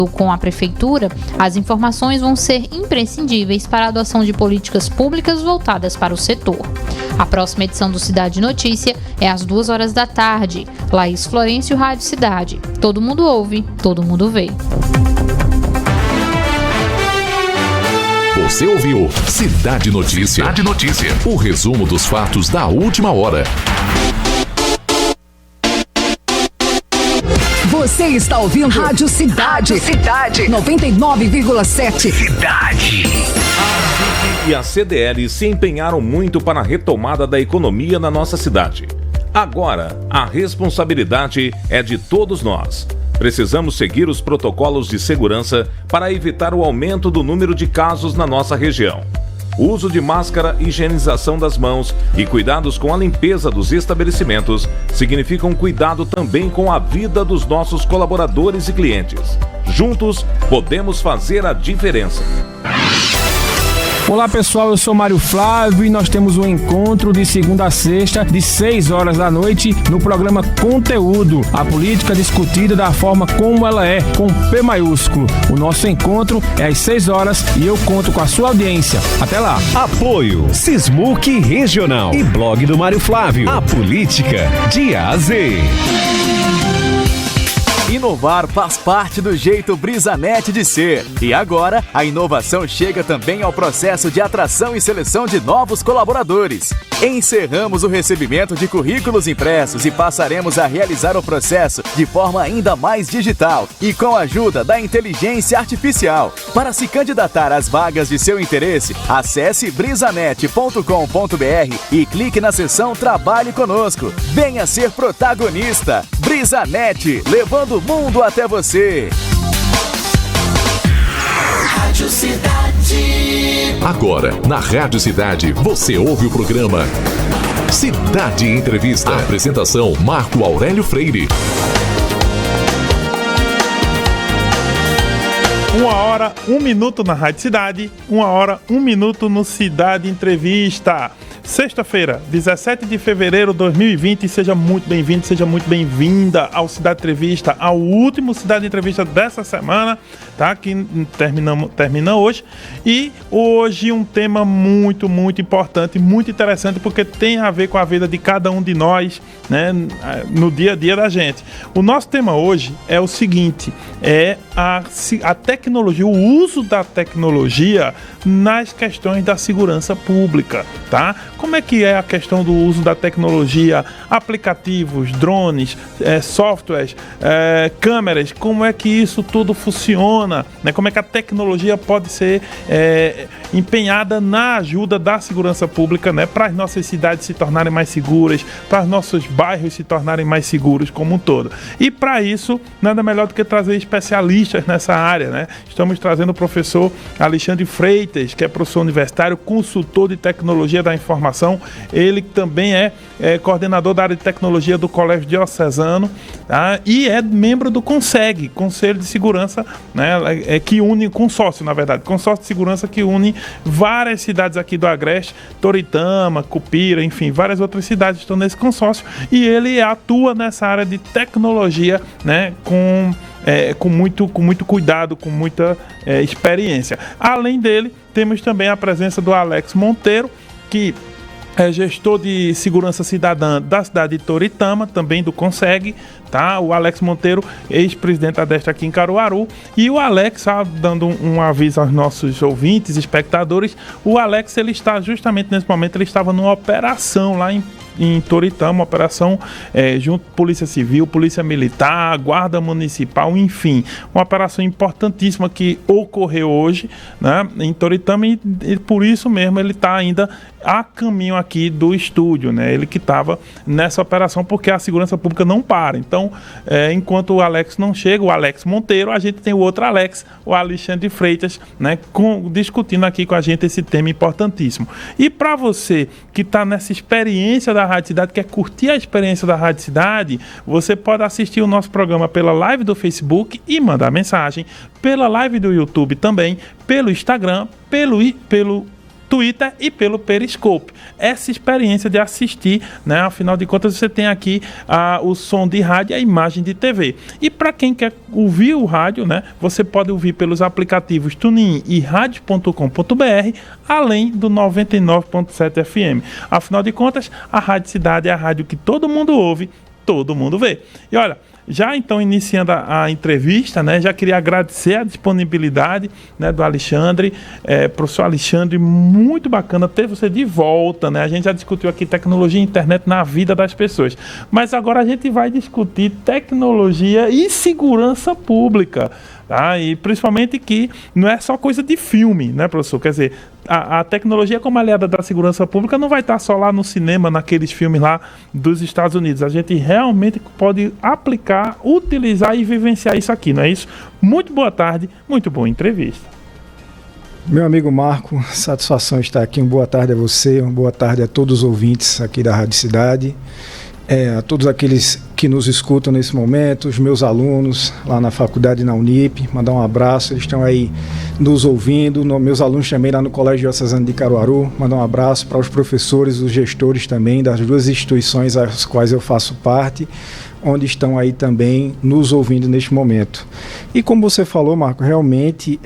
com a Prefeitura, as informações vão ser imprescindíveis para a adoção de políticas públicas voltadas para o setor. A próxima edição do Cidade Notícia é às 2h da tarde. Laís Florencio, Rádio Cidade. Todo mundo ouve, todo mundo vê. Você ouviu Cidade Notícia. Cidade Notícia. O resumo dos fatos da última hora. Você está ouvindo Rádio Cidade. Rádio Cidade. 99,7. Cidade. A e a CDL se empenharam muito para a retomada da economia na nossa cidade. Agora, a responsabilidade é de todos nós. Precisamos seguir os protocolos de segurança para evitar o aumento do número de casos na nossa região. O uso de máscara, higienização das mãos e cuidados com a limpeza dos estabelecimentos significam cuidado também com a vida dos nossos colaboradores e clientes. Juntos, podemos fazer a diferença. Olá pessoal, eu sou Mário Flávio e nós temos um encontro de segunda a sexta, de 6h da noite, no programa Conteúdo, a política discutida da forma como ela é, com P maiúsculo. O nosso encontro é às 6h e eu conto com a sua audiência. Até lá. Apoio Sismuc Regional e blog do Mário Flávio, a política de A a Z. Inovar faz parte do jeito Brisanet de ser. E agora, a inovação chega também ao processo de atração e seleção de novos colaboradores. Encerramos o recebimento de currículos impressos e passaremos a realizar o processo de forma ainda mais digital e com a ajuda da inteligência artificial. Para se candidatar às vagas de seu interesse, acesse brisanet.com.br e clique na seção Trabalhe Conosco. Venha ser protagonista. Brisanet, levando o mundo até você. Rádio Cidade. Agora, na Rádio Cidade, você ouve o programa Cidade Entrevista. Apresentação Marco Aurélio Freire. 1h, 1 minuto na Rádio Cidade, 1h, 1 minuto no Cidade Entrevista. Sexta-feira, 17 de fevereiro de 2020, seja muito bem-vindo, seja muito bem-vinda ao Cidade Entrevista, ao último Cidade Entrevista dessa semana, tá? Que termina hoje. E hoje um tema muito, muito importante, muito interessante, porque tem a ver com a vida de cada um de nós, né? No dia a dia da gente. O nosso tema hoje é o seguinte, é a tecnologia, o uso da tecnologia nas questões da segurança pública, tá? Como é que é a questão do uso da tecnologia, aplicativos, drones, softwares, câmeras, como é que isso tudo funciona, né? Como é que a tecnologia pode ser empenhada na ajuda da segurança pública, né? Para as nossas cidades se tornarem mais seguras, para os nossos bairros se tornarem mais seguros como um todo. E para isso, nada melhor do que trazer especialistas nessa área, né? Estamos trazendo o professor Alexandre Freitas, que é professor universitário, consultor de tecnologia da informação. Ele também é coordenador da área de tecnologia do Colégio Diocesano, tá? E é membro do CONSEG, Conselho de Segurança, né? Que une, consórcio na verdade, consórcio de segurança que une várias cidades aqui do Agreste, Toritama, Cupira, enfim, várias outras cidades estão nesse consórcio, e ele atua nessa área de tecnologia, né? Com muito cuidado, com muita experiência. Além dele, temos também a presença do Alex Monteiro, que é gestor de segurança cidadã da cidade de Toritama, também do CONSEG, tá? O Alex Monteiro, ex-presidente da Destra aqui em Caruaru. E o Alex, dando um aviso aos nossos ouvintes, espectadores, o Alex, ele está justamente nesse momento, ele estava numa operação lá em Toritama, uma operação junto à Polícia Civil, Polícia Militar, Guarda Municipal, enfim, uma operação importantíssima que ocorreu hoje, né, em Toritama, e por isso mesmo ele está ainda a caminho aqui do estúdio, né, ele que estava nessa operação, porque a segurança pública não para. Então, enquanto o Alex não chega, o Alex Monteiro, a gente tem o outro Alex, o Alexandre Freitas, né, discutindo aqui com a gente esse tema importantíssimo. E para você que está nessa experiência da Rádio Cidade, quer curtir a experiência da Rádio Cidade, você pode assistir o nosso programa pela live do Facebook e mandar mensagem, pela live do YouTube também, pelo Instagram, pelo Twitter e pelo Periscope. Essa experiência de assistir, né? Afinal de contas, você tem aqui o som de rádio e a imagem de TV. E para quem quer ouvir o rádio, né? Você pode ouvir pelos aplicativos TuneIn e radio.com.br, além do 99.7 FM. Afinal de contas, a Rádio Cidade é a rádio que todo mundo ouve, todo mundo vê. E olha, já então iniciando a entrevista, né, já queria agradecer a disponibilidade, né, do Alexandre, professor Alexandre, muito bacana ter você de volta, né? A gente já discutiu aqui tecnologia e internet na vida das pessoas, mas agora a gente vai discutir tecnologia e segurança pública, tá? E principalmente que não é só coisa de filme, né, professor? Quer dizer, a tecnologia como aliada da segurança pública não vai estar só lá no cinema, naqueles filmes lá dos Estados Unidos. A gente realmente pode aplicar, utilizar e vivenciar isso aqui, não é isso? Muito boa tarde, muito boa entrevista. Meu amigo Marco, satisfação estar aqui. Uma boa tarde a você, uma boa tarde a todos os ouvintes aqui da Rádio Cidade. A todos aqueles que nos escutam nesse momento, os meus alunos lá na faculdade, na Unip, mandar um abraço, eles estão aí nos ouvindo, meus alunos também lá no Colégio Diocesano de Caruaru, mandar um abraço para os professores, os gestores também das duas instituições às quais eu faço parte, onde estão aí também nos ouvindo neste momento. E como você falou, Marco, realmente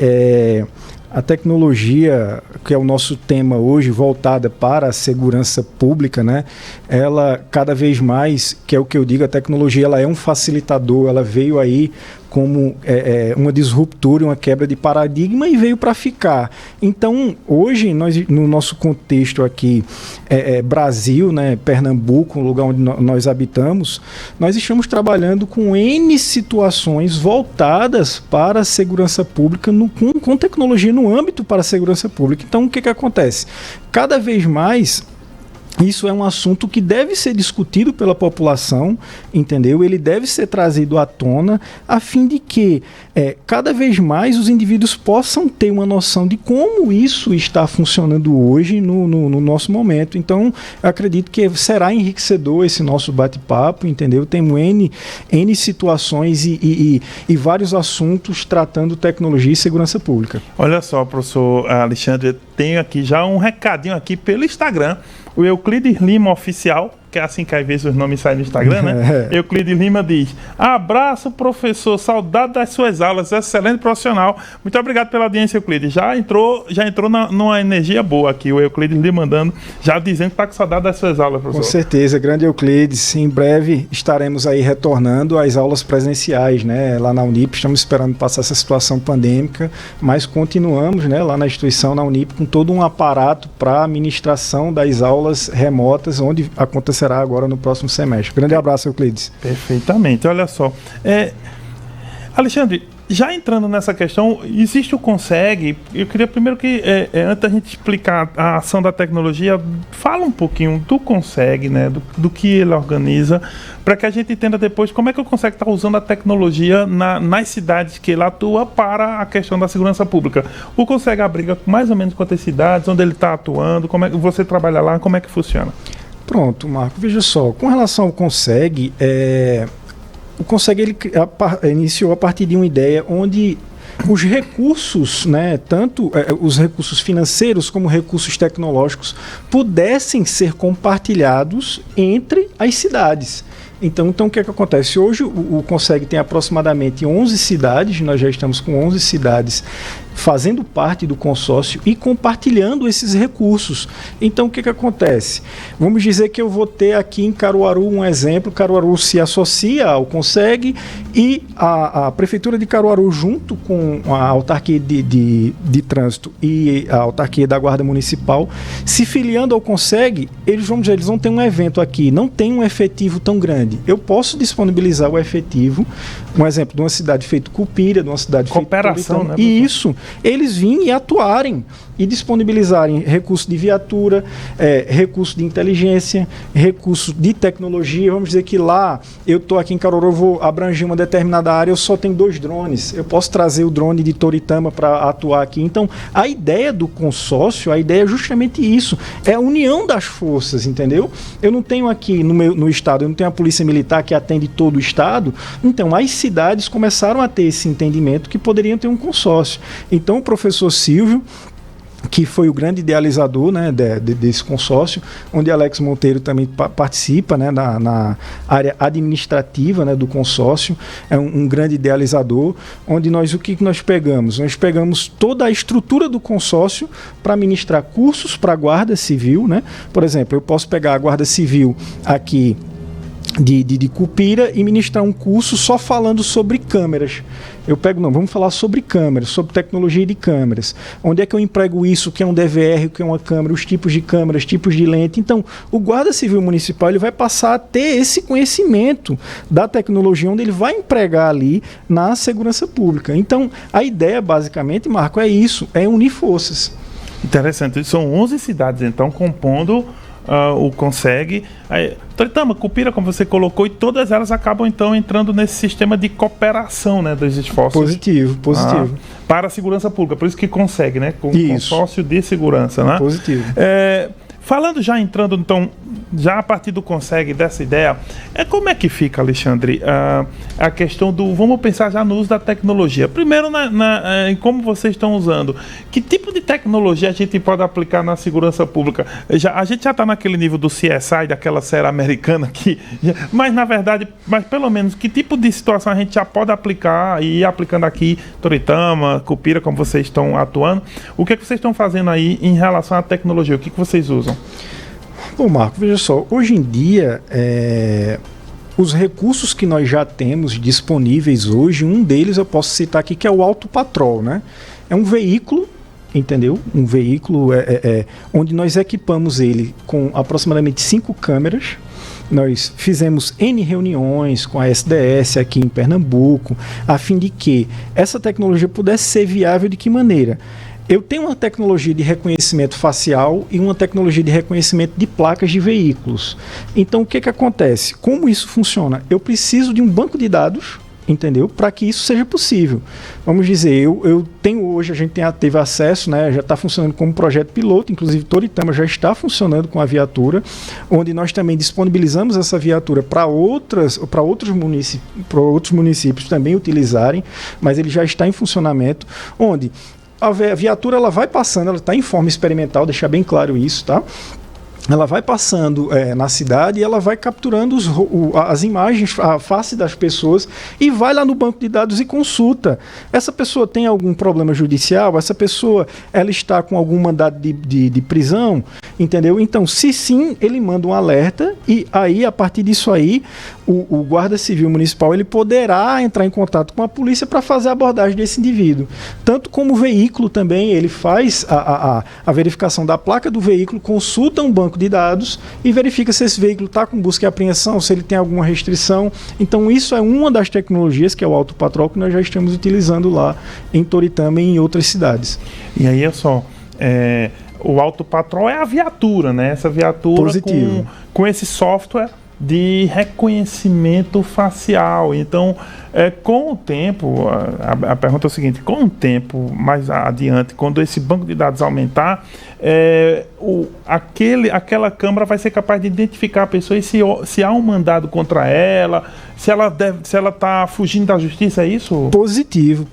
a tecnologia, que é o nosso tema hoje, voltada para a segurança pública, né? Ela cada vez mais, que é o que eu digo, a tecnologia ela é um facilitador, ela veio aí como uma disruptura, uma quebra de paradigma e veio para ficar. Então, hoje, nós, no nosso contexto aqui, Brasil, né, Pernambuco, o lugar onde nós habitamos, nós estamos trabalhando com N situações voltadas para a segurança pública, com tecnologia no âmbito para a segurança pública. Então, o que acontece? Cada vez mais, isso é um assunto que deve ser discutido pela população, entendeu? Ele deve ser trazido à tona a fim de que cada vez mais os indivíduos possam ter uma noção de como isso está funcionando hoje no nosso momento. Então, eu acredito que será enriquecedor esse nosso bate-papo, entendeu? Temos N situações e vários assuntos tratando tecnologia e segurança pública. Olha só, professor Alexandre, tenho aqui já um recadinho aqui pelo Instagram. O Euclides Lima Oficial, que é assim que às vezes os nomes saem no Instagram, né? Euclides Lima diz: abraço, professor, saudade das suas aulas, excelente profissional. Muito obrigado pela audiência, Euclides. Já entrou numa energia boa aqui, o Euclides Lima mandando, já dizendo que está com saudade das suas aulas, professor. Com certeza, grande Euclides. Em breve estaremos aí retornando às aulas presenciais, né? Lá na Unip, estamos esperando passar essa situação pandêmica, mas continuamos, né, lá na instituição, na Unip, com todo um aparato para a ministração das aulas remotas, onde acontecerá agora no próximo semestre. Grande abraço, Euclides. Perfeitamente. Olha só. Alexandre, já entrando nessa questão, existe o Consegue. Eu queria primeiro que, antes da gente explicar a ação da tecnologia, fala um pouquinho do Consegue, né, do que ele organiza, para que a gente entenda depois como é que o Consegue está usando a tecnologia nas cidades que ele atua para a questão da segurança pública. O Consegue abriga mais ou menos quantas cidades, onde ele está atuando, como é que você trabalha lá, como é que funciona? Pronto, Marco, veja só, com relação ao Consegue, o Consegue ele iniciou a partir de uma ideia onde os recursos, né, tanto os recursos financeiros como recursos tecnológicos, pudessem ser compartilhados entre as cidades. Então o que acontece? Hoje o Consegue tem aproximadamente 11 cidades, nós já estamos com 11 cidades fazendo parte do consórcio e compartilhando esses recursos. Então o que acontece? Vamos dizer que eu vou ter aqui em Caruaru um exemplo, Caruaru se associa ao Consegue e a Prefeitura de Caruaru, junto com a autarquia de trânsito e a autarquia da Guarda Municipal, se filiando ao Consegue, eles vão ter um evento aqui, não tem um efetivo tão grande. Eu posso disponibilizar o efetivo, um exemplo de uma cidade feita Cupira, de uma cidade feita cooperação, né? E isso, eles virem e atuarem e disponibilizarem recursos de viatura, recursos de inteligência, recursos de tecnologia. Vamos dizer que lá, eu estou aqui em Caruaru, vou abranger uma determinada área, eu só tenho 2 drones. Eu posso trazer o drone de Toritama para atuar aqui. Então, a ideia do consórcio, a ideia é justamente isso. É a união das forças, entendeu? Eu não tenho aqui no estado, eu não tenho a polícia militar que atende todo o estado. Então, as cidades começaram a ter esse entendimento que poderiam ter um consórcio. Então, o professor Silvio que foi o grande idealizador, né, desse consórcio, onde Alex Monteiro também participa, né, na área administrativa, né, do consórcio, é um grande idealizador, onde o que nós pegamos? Nós pegamos toda a estrutura do consórcio para ministrar cursos para a Guarda Civil, né? Por exemplo, eu posso pegar a Guarda Civil aqui de Cupira e ministrar um curso só falando sobre câmeras. Vamos falar sobre câmeras, sobre tecnologia de câmeras. Onde é que eu emprego isso, o que é um DVR, o que é uma câmera, os tipos de câmeras, tipos de lente. Então, o Guarda Civil Municipal ele vai passar a ter esse conhecimento da tecnologia, onde ele vai empregar ali na segurança pública. Então, a ideia, basicamente, Marco, é isso, é unir forças. Interessante. São 11 cidades, então, compondo o CONSEG. Toritama, Cupira, como você colocou, e todas elas acabam, então, entrando nesse sistema de cooperação, né, dos esforços. Positivo. Para a segurança pública. Por isso que CONSEG, né? Consórcio de segurança, né? Positivo. Falando já, entrando, então, já a partir do CONSEG, dessa ideia, como é que fica, Alexandre, a questão do... Vamos pensar já no uso da tecnologia. Primeiro, em como vocês estão usando. Que tipo de tecnologia a gente pode aplicar na segurança pública? A gente já está naquele nível do CSI, daquela série americana, mas, na verdade, pelo menos, que tipo de situação a gente já pode aplicar e ir aplicando aqui, Toritama, Cupira, como vocês estão atuando? O que vocês estão fazendo aí em relação à tecnologia? O que vocês usam? Bom, Marco, veja só, hoje em dia, os recursos que nós já temos disponíveis hoje, um deles eu posso citar aqui, que é o Autopatrol, né? É um veículo, entendeu? Um veículo onde nós equipamos ele com aproximadamente 5 câmeras. Nós fizemos N reuniões com a SDS aqui em Pernambuco, a fim de que essa tecnologia pudesse ser viável. De que maneira? Eu tenho uma tecnologia de reconhecimento facial e uma tecnologia de reconhecimento de placas de veículos. Então, o que acontece? Como isso funciona? Eu preciso de um banco de dados, entendeu? Para que isso seja possível. Vamos dizer, eu tenho hoje, a gente teve acesso, né, já está funcionando como projeto piloto, inclusive Toritama já está funcionando com a viatura, onde nós também disponibilizamos essa viatura para outros municípios também utilizarem, mas ele já está em funcionamento, onde a viatura ela vai passando, ela está em forma experimental, deixar bem claro isso, tá? Ela vai passando na cidade e ela vai capturando as imagens, a face das pessoas e vai lá no banco de dados e consulta. Essa pessoa tem algum problema judicial? Essa pessoa ela está com algum mandado de prisão? Entendeu? Então, se sim, ele manda um alerta e aí, a partir disso aí, o Guarda Civil Municipal ele poderá entrar em contato com a polícia para fazer a abordagem desse indivíduo. Tanto como o veículo também, ele faz a verificação da placa do veículo, consulta um banco de dados e verifica se esse veículo está com busca e apreensão, se ele tem alguma restrição. Então isso é uma das tecnologias, que é o Autopatrol, que nós já estamos utilizando lá em Toritama e em outras cidades. E aí é só, o Autopatrol é a viatura, né? Essa viatura com esse software de reconhecimento facial. Então, com o tempo, a pergunta é o seguinte: com o tempo mais adiante, quando esse banco de dados aumentar, aquela câmera vai ser capaz de identificar a pessoa e se há um mandado contra ela, se ela está fugindo da justiça, é isso? Positivo.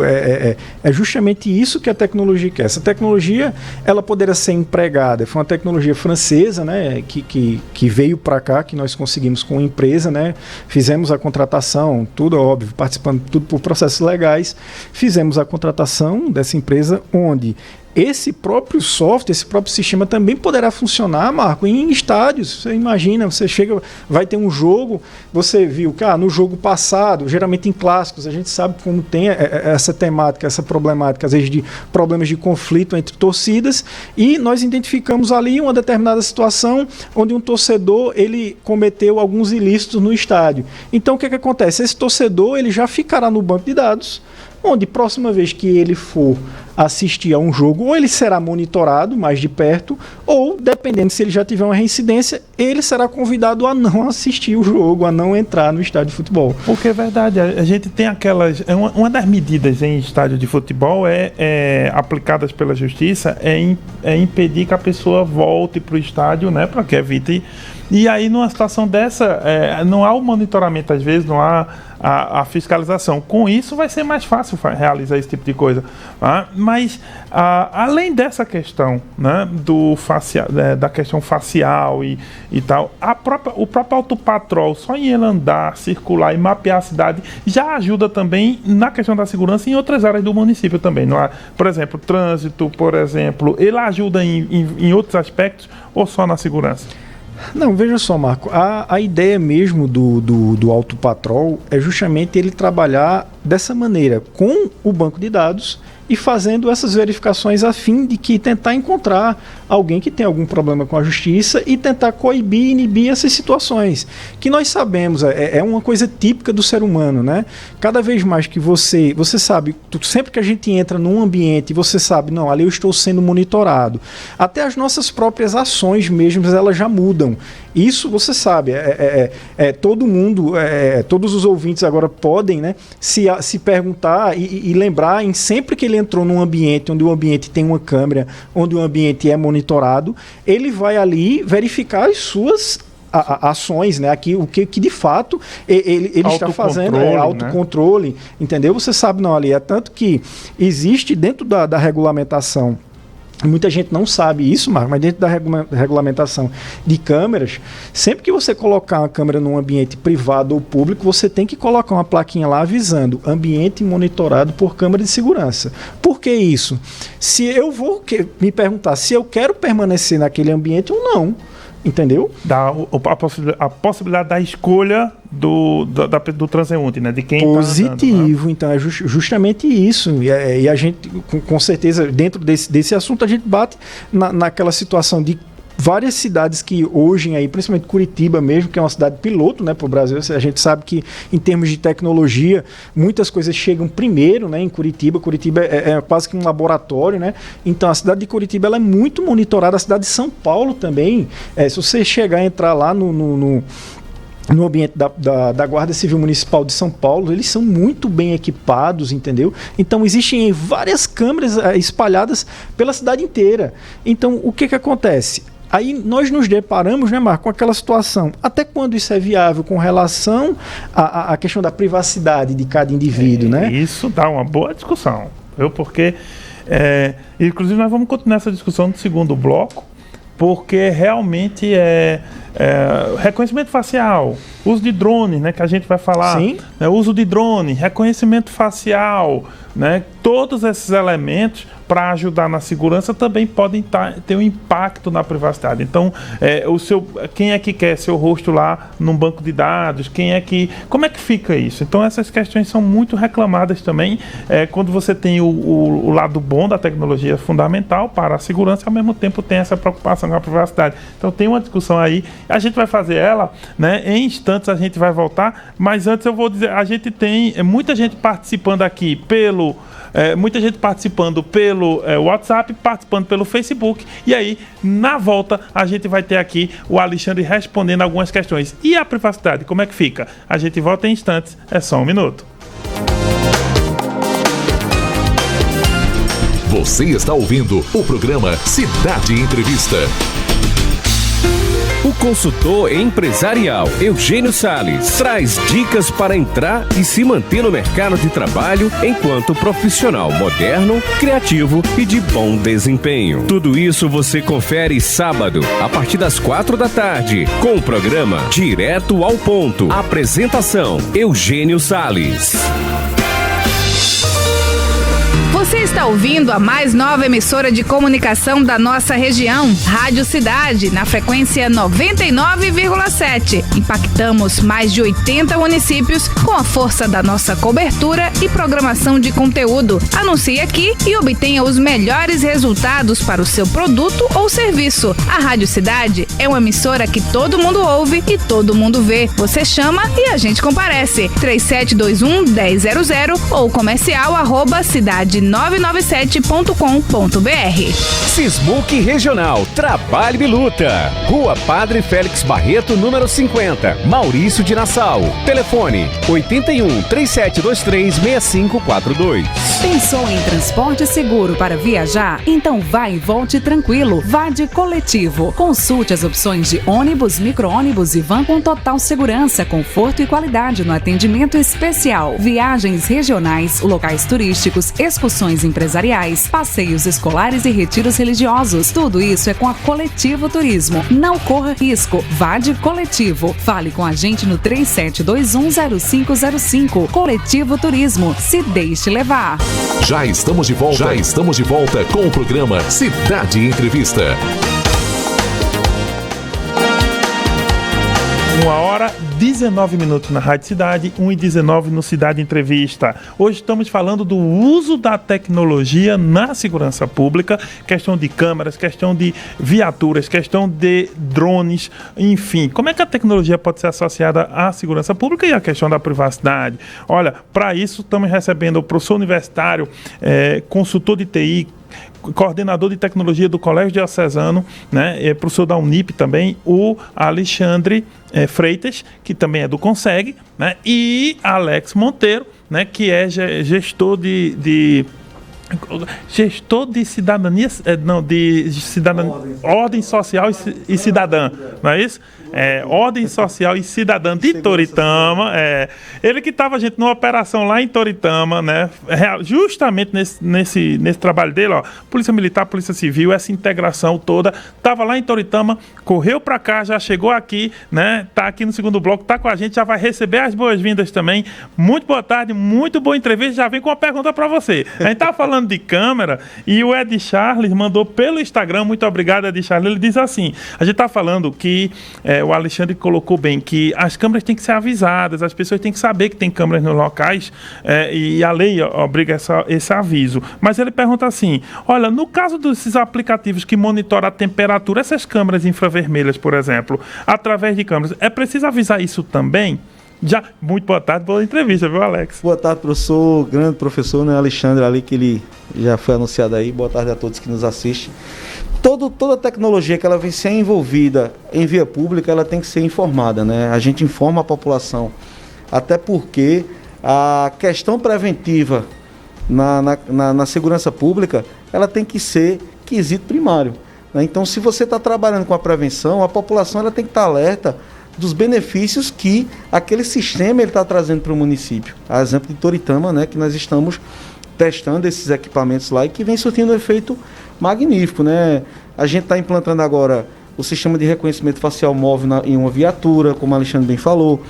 É justamente isso que a tecnologia quer. Essa tecnologia, ela poderia ser empregada. Foi uma tecnologia francesa, né, que veio para cá, que nós conseguimos com a empresa, né, fizemos a contratação, tudo óbvio, participando tudo por processos legais, fizemos a contratação dessa empresa, onde esse próprio software, esse próprio sistema também poderá funcionar, Marco, em estádios. Você imagina, você chega, vai ter um jogo, você viu que no jogo passado, geralmente em clássicos, a gente sabe como tem essa temática, essa problemática, às vezes de problemas de conflito entre torcidas, e nós identificamos ali uma determinada situação onde um torcedor ele cometeu alguns ilícitos no estádio. Então o que acontece? Esse torcedor ele já ficará no banco de dados, onde próxima vez que ele for assistir a um jogo, ou ele será monitorado mais de perto, ou, dependendo se ele já tiver uma reincidência, ele será convidado a não assistir o jogo, a não entrar no estádio de futebol. Porque é verdade, a gente tem aquelas... Uma das medidas em estádio de futebol aplicadas pela justiça é impedir que a pessoa volte para o estádio, né, para que evite... E aí, numa situação dessa, não há o monitoramento, às vezes, não há a fiscalização. Com isso vai ser mais fácil realizar esse tipo de coisa. Mas, além dessa questão, né, da questão facial e tal, o próprio autopatrol, só em ele andar, circular e mapear a cidade, já ajuda também na questão da segurança em outras áreas do município também. Não é? Por exemplo, trânsito, por exemplo, ele ajuda em outros aspectos ou só na segurança? Não, veja só, Marco, a ideia mesmo do autopatrol é justamente ele trabalhar dessa maneira, com o banco de dados e fazendo essas verificações a fim de que tentar encontrar alguém que tem algum problema com a justiça e tentar coibir e inibir essas situações, que nós sabemos, é uma coisa típica do ser humano, né? Cada vez mais que você sabe, sempre que a gente entra num ambiente, você sabe, não, ali eu estou sendo monitorado, até as nossas próprias ações mesmo, elas já mudam. Isso você sabe, todo mundo, todos os ouvintes agora podem, né, se perguntar e lembrar em sempre que ele entrou num ambiente onde o ambiente tem uma câmera, onde o ambiente é monitorado, ele vai ali verificar as suas ações, né? Aqui, o que de fato ele está fazendo é autocontrole, né? Entendeu? Você sabe, não, ali é tanto que existe dentro da regulamentação. Muita gente não sabe isso, Marco, mas dentro da regulamentação de câmeras, sempre que você colocar uma câmera num ambiente privado ou público, você tem que colocar uma plaquinha lá avisando ambiente monitorado por câmera de segurança. Por que isso? Se eu vou me perguntar se eu quero permanecer naquele ambiente ou não, entendeu? A possibilidade da escolha do transeunte, né? De quem positivo, tá andando, né? Então é justamente isso. E a gente, com certeza, dentro desse assunto, a gente bate naquela situação de várias cidades que hoje, aí, principalmente Curitiba mesmo, que é uma cidade piloto, né, para o Brasil. A gente sabe que, em termos de tecnologia, muitas coisas chegam primeiro, né, em Curitiba. Curitiba é quase que um laboratório, né? Então, a cidade de Curitiba ela é muito monitorada. A cidade de São Paulo também. Se você chegar a entrar lá no ambiente da Guarda Civil Municipal de São Paulo, eles são muito bem equipados, entendeu? Então, existem várias câmeras espalhadas pela cidade inteira. Então, o que acontece? Aí nós nos deparamos, né, Marco, com aquela situação. Até quando isso é viável com relação à questão da privacidade de cada indivíduo, né? Isso dá uma boa discussão. Porque, inclusive, nós vamos continuar essa discussão no segundo bloco, porque realmente reconhecimento facial, uso de drone, né, que a gente vai falar. Sim. Né, uso de drone, reconhecimento facial, né, todos esses elementos para ajudar na segurança também podem ter um impacto na privacidade. Então, quem é que quer seu rosto lá num banco de dados? Como é que fica isso? Então, essas questões são muito reclamadas também quando você tem o lado bom da tecnologia fundamental para a segurança e, ao mesmo tempo, tem essa preocupação com a privacidade. Então, tem uma discussão aí. A gente vai fazer ela, né? Em instantes a gente vai voltar, mas antes eu vou dizer, a gente tem muita gente participando aqui pelo WhatsApp, participando pelo Facebook, e aí na volta a gente vai ter aqui o Alexandre respondendo algumas questões. E a privacidade, como é que fica? A gente volta em instantes, é só um minuto. Você está ouvindo o programa Cidade Entrevista. O consultor empresarial Eugênio Sales traz dicas para entrar e se manter no mercado de trabalho enquanto profissional moderno, criativo e de bom desempenho. Tudo isso você confere sábado, a partir das 4 da tarde, com o programa Direto ao Ponto. Apresentação: Eugênio Sales. Você está ouvindo a mais nova emissora de comunicação da nossa região, Rádio Cidade, na frequência 99,7. Impactamos mais de 80 municípios com a força da nossa cobertura e programação de conteúdo. Anuncie aqui e obtenha os melhores resultados para o seu produto ou serviço. A Rádio Cidade é uma emissora que todo mundo ouve e todo mundo vê. Você chama e a gente comparece. 3721-1000 ou comercial @cidade9 997.com.br. Sismuc Regional, Trabalho e Luta. Rua Padre Félix Barreto, número 50, Maurício de Nassau. Telefone 81-3723-6542. Pensou em transporte seguro para viajar? Então vá e volte tranquilo. Vá de Coletivo. Consulte as opções de ônibus, micro-ônibus e van com total segurança, conforto e qualidade no atendimento especial. Viagens regionais, locais turísticos, excursões empresariais, passeios escolares e retiros religiosos. Tudo isso é com a Coletivo Turismo. Não corra risco. Vá de Coletivo. Fale com a gente no 37210505. Coletivo Turismo. Se deixe levar. Já estamos de volta com o programa Cidade Entrevista. 1h19 na Rádio Cidade, 1h19 no Cidade Entrevista. Hoje estamos falando do uso da tecnologia na segurança pública, questão de câmeras, questão de viaturas, questão de drones, enfim. Como é que a tecnologia pode ser associada à segurança pública e à questão da privacidade? Olha, para isso estamos recebendo o professor universitário, consultor de TI, coordenador de tecnologia do Colégio Diocesano, né, professor da Unip também, o Alexandre Freitas, que também é do Consegue, né, e Alex Monteiro, né, que é gestor de cidadania, ordem social e cidadã, não é isso? Ordem Social e Cidadã de Toritama, ele que estava, gente, numa operação lá em Toritama, né, justamente nesse trabalho dele, ó, Polícia Militar, Polícia Civil, essa integração toda, estava lá em Toritama, correu para cá, já chegou aqui, né, tá aqui no segundo bloco, tá com a gente, já vai receber as boas-vindas também. Muito boa tarde, muito boa entrevista, já vem com uma pergunta para você. A gente tá falando de câmera e o Ed Charles mandou pelo Instagram, muito obrigado, Ed Charles, ele diz assim, a gente tá falando que o Alexandre colocou bem que as câmeras têm que ser avisadas, as pessoas têm que saber que tem câmeras nos locais, e a lei obriga esse aviso. Mas ele pergunta assim, olha, no caso desses aplicativos que monitoram a temperatura, essas câmeras infravermelhas, por exemplo, através de câmeras, é preciso avisar isso também? Já, muito boa tarde, boa entrevista, viu, Alex? Boa tarde, professor, grande professor, né, Alexandre ali, que ele já foi anunciado aí. Boa tarde a todos que nos assistem. Toda tecnologia que ela vem ser envolvida em via pública, ela tem que ser informada, né? A gente informa a população, até porque a questão preventiva na segurança pública, ela tem que ser quesito primário, né? Então, se você está trabalhando com a prevenção, a população ela tem que estar alerta dos benefícios que aquele sistema está trazendo para o município. A exemplo de Toritama, né, que nós estamos testando esses equipamentos lá e que vem surtindo um efeito magnífico, né? A gente está implantando agora o sistema de reconhecimento facial móvel em uma viatura, como o Alexandre bem falou.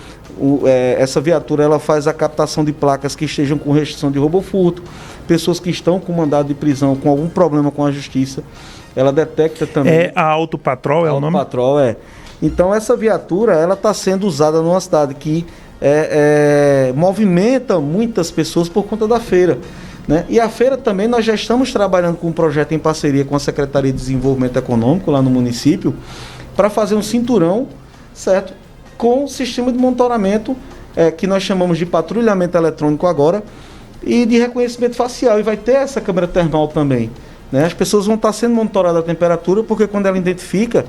Essa viatura ela faz a captação de placas que estejam com restrição de roubo ou furto, pessoas que estão com mandado de prisão, com algum problema com a justiça, ela detecta também. É a Autopatrol, é o nome? Autopatrol, Então essa viatura ela está sendo usada numa cidade que movimenta muitas pessoas por conta da feira, né? E a feira também nós já estamos trabalhando com um projeto em parceria com a Secretaria de Desenvolvimento Econômico lá no município para fazer um cinturão, certo? Com sistema de monitoramento que nós chamamos de patrulhamento eletrônico agora e de reconhecimento facial, e vai ter essa câmera termal também, né? As pessoas vão estar sendo monitoradas a temperatura, porque quando ela identifica,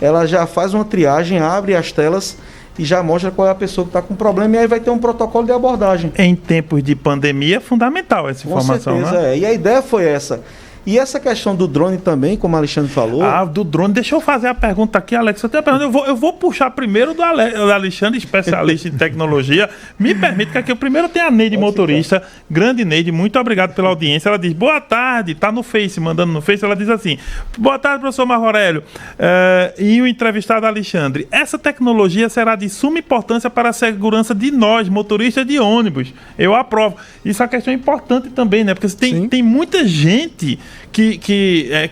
ela já faz uma triagem, abre as telas e já mostra qual é a pessoa que está com problema, e aí vai ter um protocolo de abordagem. Em tempos de pandemia é fundamental essa informação, com certeza, né? E a ideia foi essa. E essa questão do drone também, como o Alexandre falou... do drone, deixa eu fazer a pergunta aqui, Alex. Eu tenho a pergunta, eu vou puxar primeiro do Alexandre, especialista em tecnologia. Me permite que aqui eu primeiro tenha a Neide, motorista, grande Neide, muito obrigado pela audiência. Ela diz, boa tarde, tá no Face, mandando no Face, ela diz assim, boa tarde, professor Marco Aurélio, e o entrevistado Alexandre. Essa tecnologia será de suma importância para a segurança de nós, motoristas de ônibus. Eu aprovo. Isso é uma questão importante também, né? Porque tem muita gente que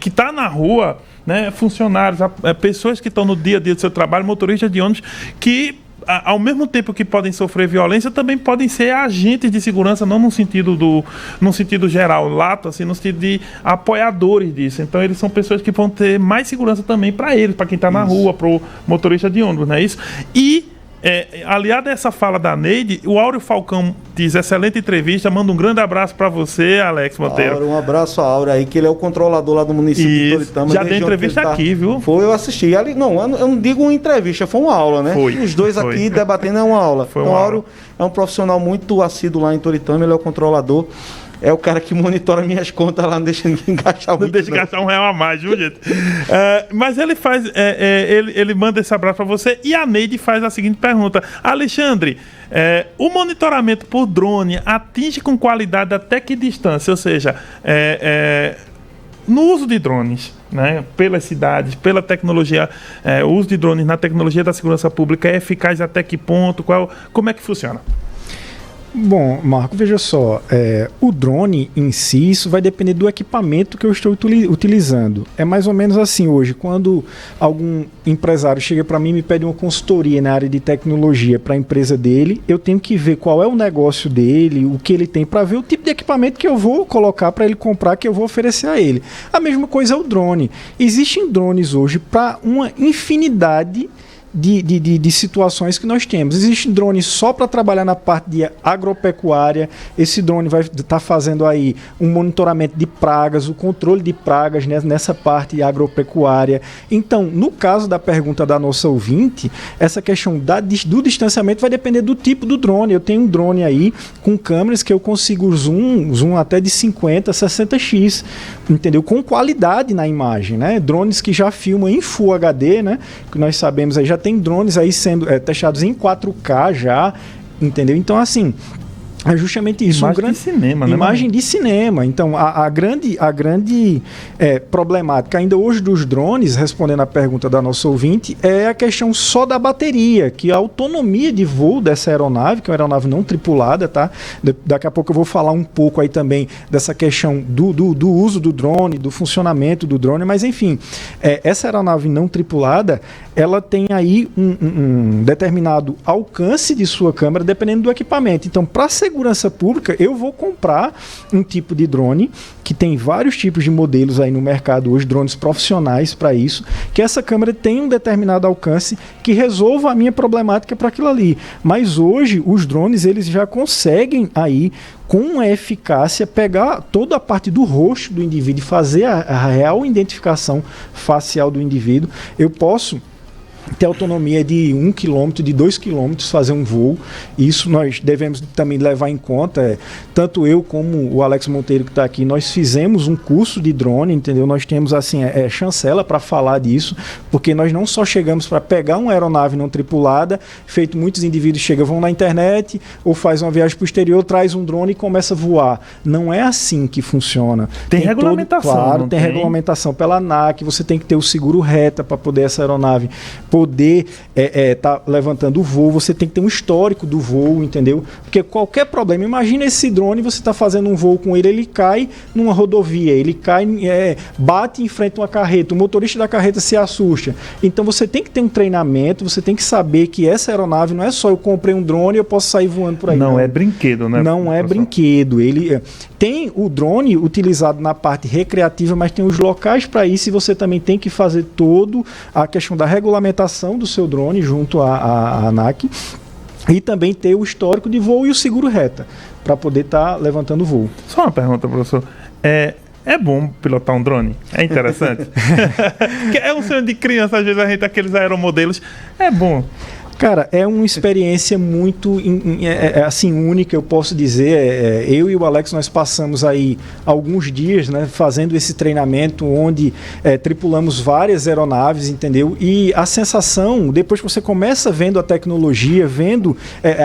está na rua, né, funcionários, pessoas que estão no dia a dia do seu trabalho, motoristas de ônibus, que ao mesmo tempo que podem sofrer violência, também podem ser agentes de segurança, não no sentido geral, lato, assim, no sentido de apoiadores disso. Então eles são pessoas que vão ter mais segurança também para eles, para quem está na rua, para o motorista de ônibus, não é isso? E aliado a essa fala da Neide, o Áureo Falcão diz: excelente entrevista, manda um grande abraço para você, Alex Monteiro. Um abraço a Áureo aí, que ele é o controlador lá do município de Toritama. Já deu entrevista aqui, viu? Foi, eu assisti. Ali, não, eu não digo uma entrevista, foi uma aula, né? Os dois aqui debatendo é uma aula. Então, o Áureo é um profissional muito assíduo lá em Toritama, ele é o controlador. É o cara que monitora minhas contas lá, não deixa ninguém gastar muito. Não deixa gastar R$1 a mais, viu, gente? Mas ele faz. Ele manda esse abraço para você. E a Neide faz a seguinte pergunta: Alexandre, o monitoramento por drone atinge com qualidade até que distância? Ou seja, no uso de drones, né, pelas cidades, pela tecnologia, o uso de drones na tecnologia da segurança pública é eficaz até que ponto? Como é que funciona? Bom, Marco, veja só, o drone em si, isso vai depender do equipamento que eu estou utilizando. É mais ou menos assim hoje, quando algum empresário chega para mim e me pede uma consultoria na área de tecnologia para a empresa dele, eu tenho que ver qual é o negócio dele, o que ele tem, para ver o tipo de equipamento que eu vou colocar para ele comprar, que eu vou oferecer a ele. A mesma coisa é o drone. Existem drones hoje para uma infinidade de situações que nós temos. Existe drone só para trabalhar na parte de agropecuária. Esse drone vai estar fazendo aí um monitoramento de pragas, o controle de pragas, né, nessa parte agropecuária. Então, no caso da pergunta da nossa ouvinte, essa questão do distanciamento vai depender do tipo do drone. Eu tenho um drone aí com câmeras que eu consigo zoom até de 50, 60x, entendeu? Com qualidade na imagem, né? Drones que já filmam em Full HD, né? Que nós sabemos aí, já tem drones aí sendo testados em 4K já, entendeu? Então, assim, é justamente isso. Imagem de cinema, né? Imagem de cinema. Então, a grande problemática ainda hoje dos drones, respondendo à pergunta da nossa ouvinte, é a questão só da bateria, que a autonomia de voo dessa aeronave, que é uma aeronave não tripulada, tá? Daqui a pouco eu vou falar um pouco aí também dessa questão do uso do drone, do funcionamento do drone, mas enfim, essa aeronave não tripulada, ela tem aí um determinado alcance de sua câmera, dependendo do equipamento. Então, para segurança pública, eu vou comprar um tipo de drone, que tem vários tipos de modelos aí no mercado hoje, drones profissionais para isso, que essa câmera tem um determinado alcance que resolva a minha problemática para aquilo ali. Mas hoje, os drones, eles já conseguem aí, com eficácia, pegar toda a parte do rosto do indivíduo e fazer a real identificação facial do indivíduo. Eu posso ter autonomia de 1 km, de 2 km, fazer um voo. Isso nós devemos também levar em conta. Tanto eu como o Alex Monteiro, que está aqui, nós fizemos um curso de drone, entendeu? Nós temos assim, chancela para falar disso, porque nós não só chegamos para pegar uma aeronave não tripulada, feito muitos indivíduos vão na internet ou faz uma viagem para o exterior, traz um drone e começa a voar. Não é assim que funciona. Tem regulamentação. Claro, tem regulamentação pela ANAC, você tem que ter o seguro reta para poder essa aeronave poder tá levantando o voo, você tem que ter um histórico do voo, entendeu? Porque qualquer problema, imagina esse drone, você está fazendo um voo com ele cai numa rodovia, ele cai, bate em frente a uma carreta, o motorista da carreta se assusta. Então você tem que ter um treinamento, você tem que saber que essa aeronave não é só eu comprei um drone e eu posso sair voando por aí. Não é brinquedo, né? Não é brinquedo. Ele tem o drone utilizado na parte recreativa, mas tem os locais para isso, e você também tem que fazer todo a questão da regulamentação do seu drone junto à ANAC, e também ter o histórico de voo e o seguro reta para poder estar levantando o voo. Só uma pergunta, professor. É bom pilotar um drone? É interessante? É um sonho de criança, às vezes a gente aqueles aeromodelos. É bom. Cara, é uma experiência muito assim, única, eu posso dizer. Eu e o Alex, nós passamos aí alguns dias, né, fazendo esse treinamento, onde tripulamos várias aeronaves, entendeu? E a sensação, depois que você começa vendo a tecnologia, vendo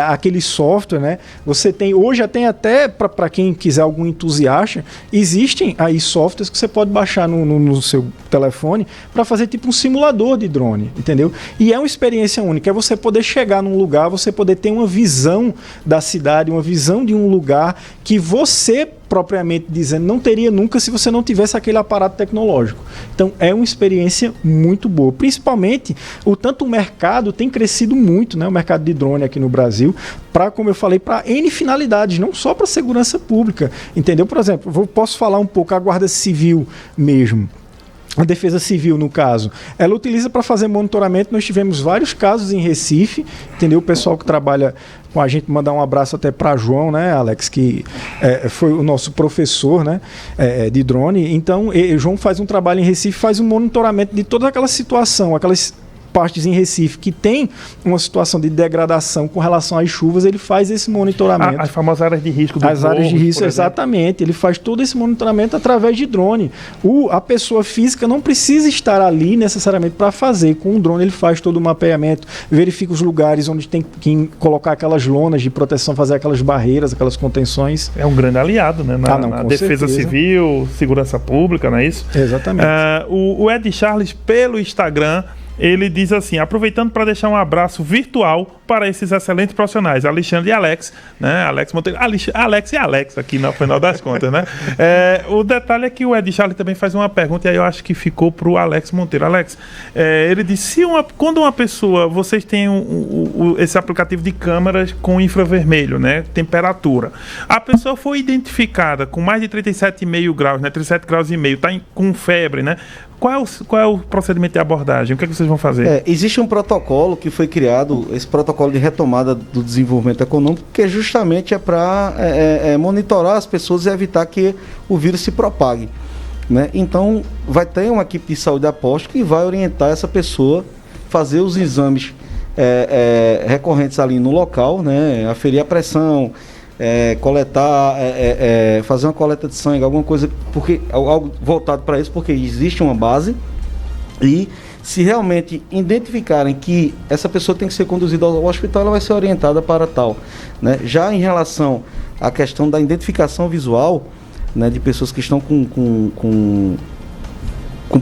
aquele software, né, você tem, hoje até para quem quiser, algum entusiasta, existem aí softwares que você pode baixar no seu telefone para fazer tipo um simulador de drone, entendeu? E é uma experiência única, é você poder chegar num lugar, você poder ter uma visão da cidade, uma visão de um lugar que você, propriamente dizendo, não teria nunca se você não tivesse aquele aparato tecnológico. Então é uma experiência muito boa. Principalmente, o mercado tem crescido muito, né, o mercado de drone aqui no Brasil, para, como eu falei, para N finalidades, não só para segurança pública, entendeu? Por exemplo, posso falar um pouco a Guarda Civil mesmo. a Defesa Civil, no caso, ela utiliza para fazer monitoramento. Nós tivemos vários casos em Recife, entendeu? O pessoal que trabalha com a gente, mandar um abraço até para João, né, Alex, que foi o nosso professor, né, de drone. Então, João faz um trabalho em Recife, faz um monitoramento de toda aquela situação, aquelas partes em Recife que tem uma situação de degradação com relação às chuvas, ele faz esse monitoramento. As famosas áreas de risco do As áreas de risco, exatamente. Ele faz todo esse monitoramento através de drone. A pessoa física não precisa estar ali necessariamente para fazer. Com o drone ele faz todo o mapeamento, verifica os lugares onde tem que colocar aquelas lonas de proteção, fazer aquelas barreiras, aquelas contenções. É um grande aliado, né? Na Defesa Civil, Segurança Pública, não é isso? Exatamente. O Ed Charles, pelo Instagram, ele diz assim: aproveitando para deixar um abraço virtual para esses excelentes profissionais, Alexandre e Alex, né? Alex Monteiro, Alex e Alex aqui no final das contas, né? O detalhe é que o Ed Charles também faz uma pergunta, e aí eu acho que ficou para o Alex Monteiro. Alex, ele disse: quando uma pessoa, vocês têm esse aplicativo de câmeras com infravermelho, né? Temperatura, a pessoa foi identificada com mais de 37,5 graus, né? 37 graus e meio, está com febre, né? Qual é o procedimento de abordagem? O que é que vocês vão fazer? Existe um protocolo que foi criado, esse protocolo de retomada do desenvolvimento econômico, que justamente é para monitorar as pessoas e evitar que o vírus se propague, né? Então, vai ter uma equipe de saúde aposta que vai orientar essa pessoa a fazer os exames recorrentes ali no local, né? Aferir a pressão, coletar, fazer uma coleta de sangue, alguma coisa, porque algo voltado para isso, porque existe uma base. E se realmente identificarem que essa pessoa tem que ser conduzida ao hospital, ela vai ser orientada para tal, né? Já em relação à questão da identificação visual, né, de pessoas que estão com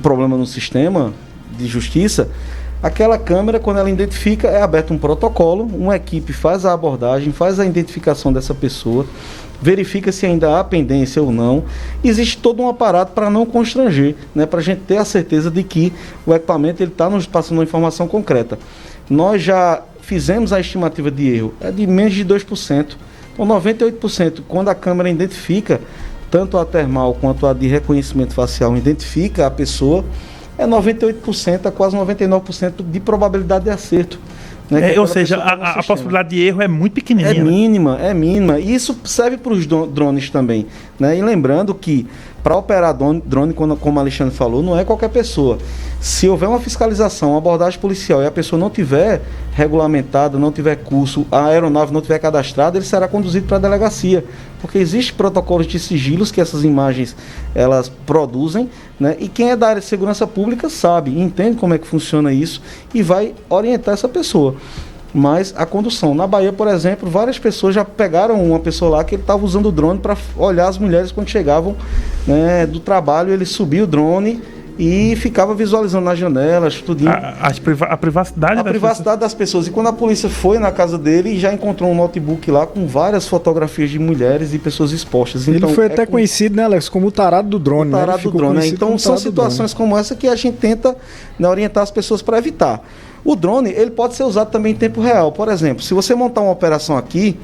problema no sistema de justiça, aquela câmera, quando ela identifica, é aberto um protocolo, uma equipe faz a abordagem, faz a identificação dessa pessoa, verifica se ainda há pendência ou não. Existe todo um aparato para não constranger, né, para a gente ter a certeza de que o equipamento está nos passando uma informação concreta. Nós já fizemos a estimativa de erro, é de menos de 2%, ou 98%, quando a câmera identifica, tanto a termal quanto a de reconhecimento facial, identifica a pessoa, é 98% a quase 99% de probabilidade de acerto. Né, ou seja, a possibilidade de erro é muito pequenininha. É mínima. E isso serve para os drones também, né? E lembrando que para operar drone, como o Alexandre falou, não é qualquer pessoa. Se houver uma fiscalização, uma abordagem policial e a pessoa não tiver regulamentada, não tiver curso, a aeronave não tiver cadastrada, ele será conduzido para a delegacia. Porque existem protocolos de sigilos que essas imagens elas produzem, né? E quem é da área de segurança pública sabe, entende como é que funciona isso e vai orientar essa pessoa. Mas a condução. Na Bahia, por exemplo, várias pessoas já pegaram uma pessoa lá que ele estava usando o drone para olhar as mulheres quando chegavam, né, do trabalho. Ele subia o drone e ficava visualizando nas janelas, tudinho. A privacidade das pessoas. E quando a polícia foi na casa dele, já encontrou um notebook lá com várias fotografias de mulheres e pessoas expostas. Então, ele foi até conhecido, né, Alex, como o tarado do drone. O tarado do drone, né? Então são situações como essa que a gente tenta, né, orientar as pessoas para evitar. O drone, ele pode ser usado também em tempo real. Por exemplo, se você montar uma operação aqui,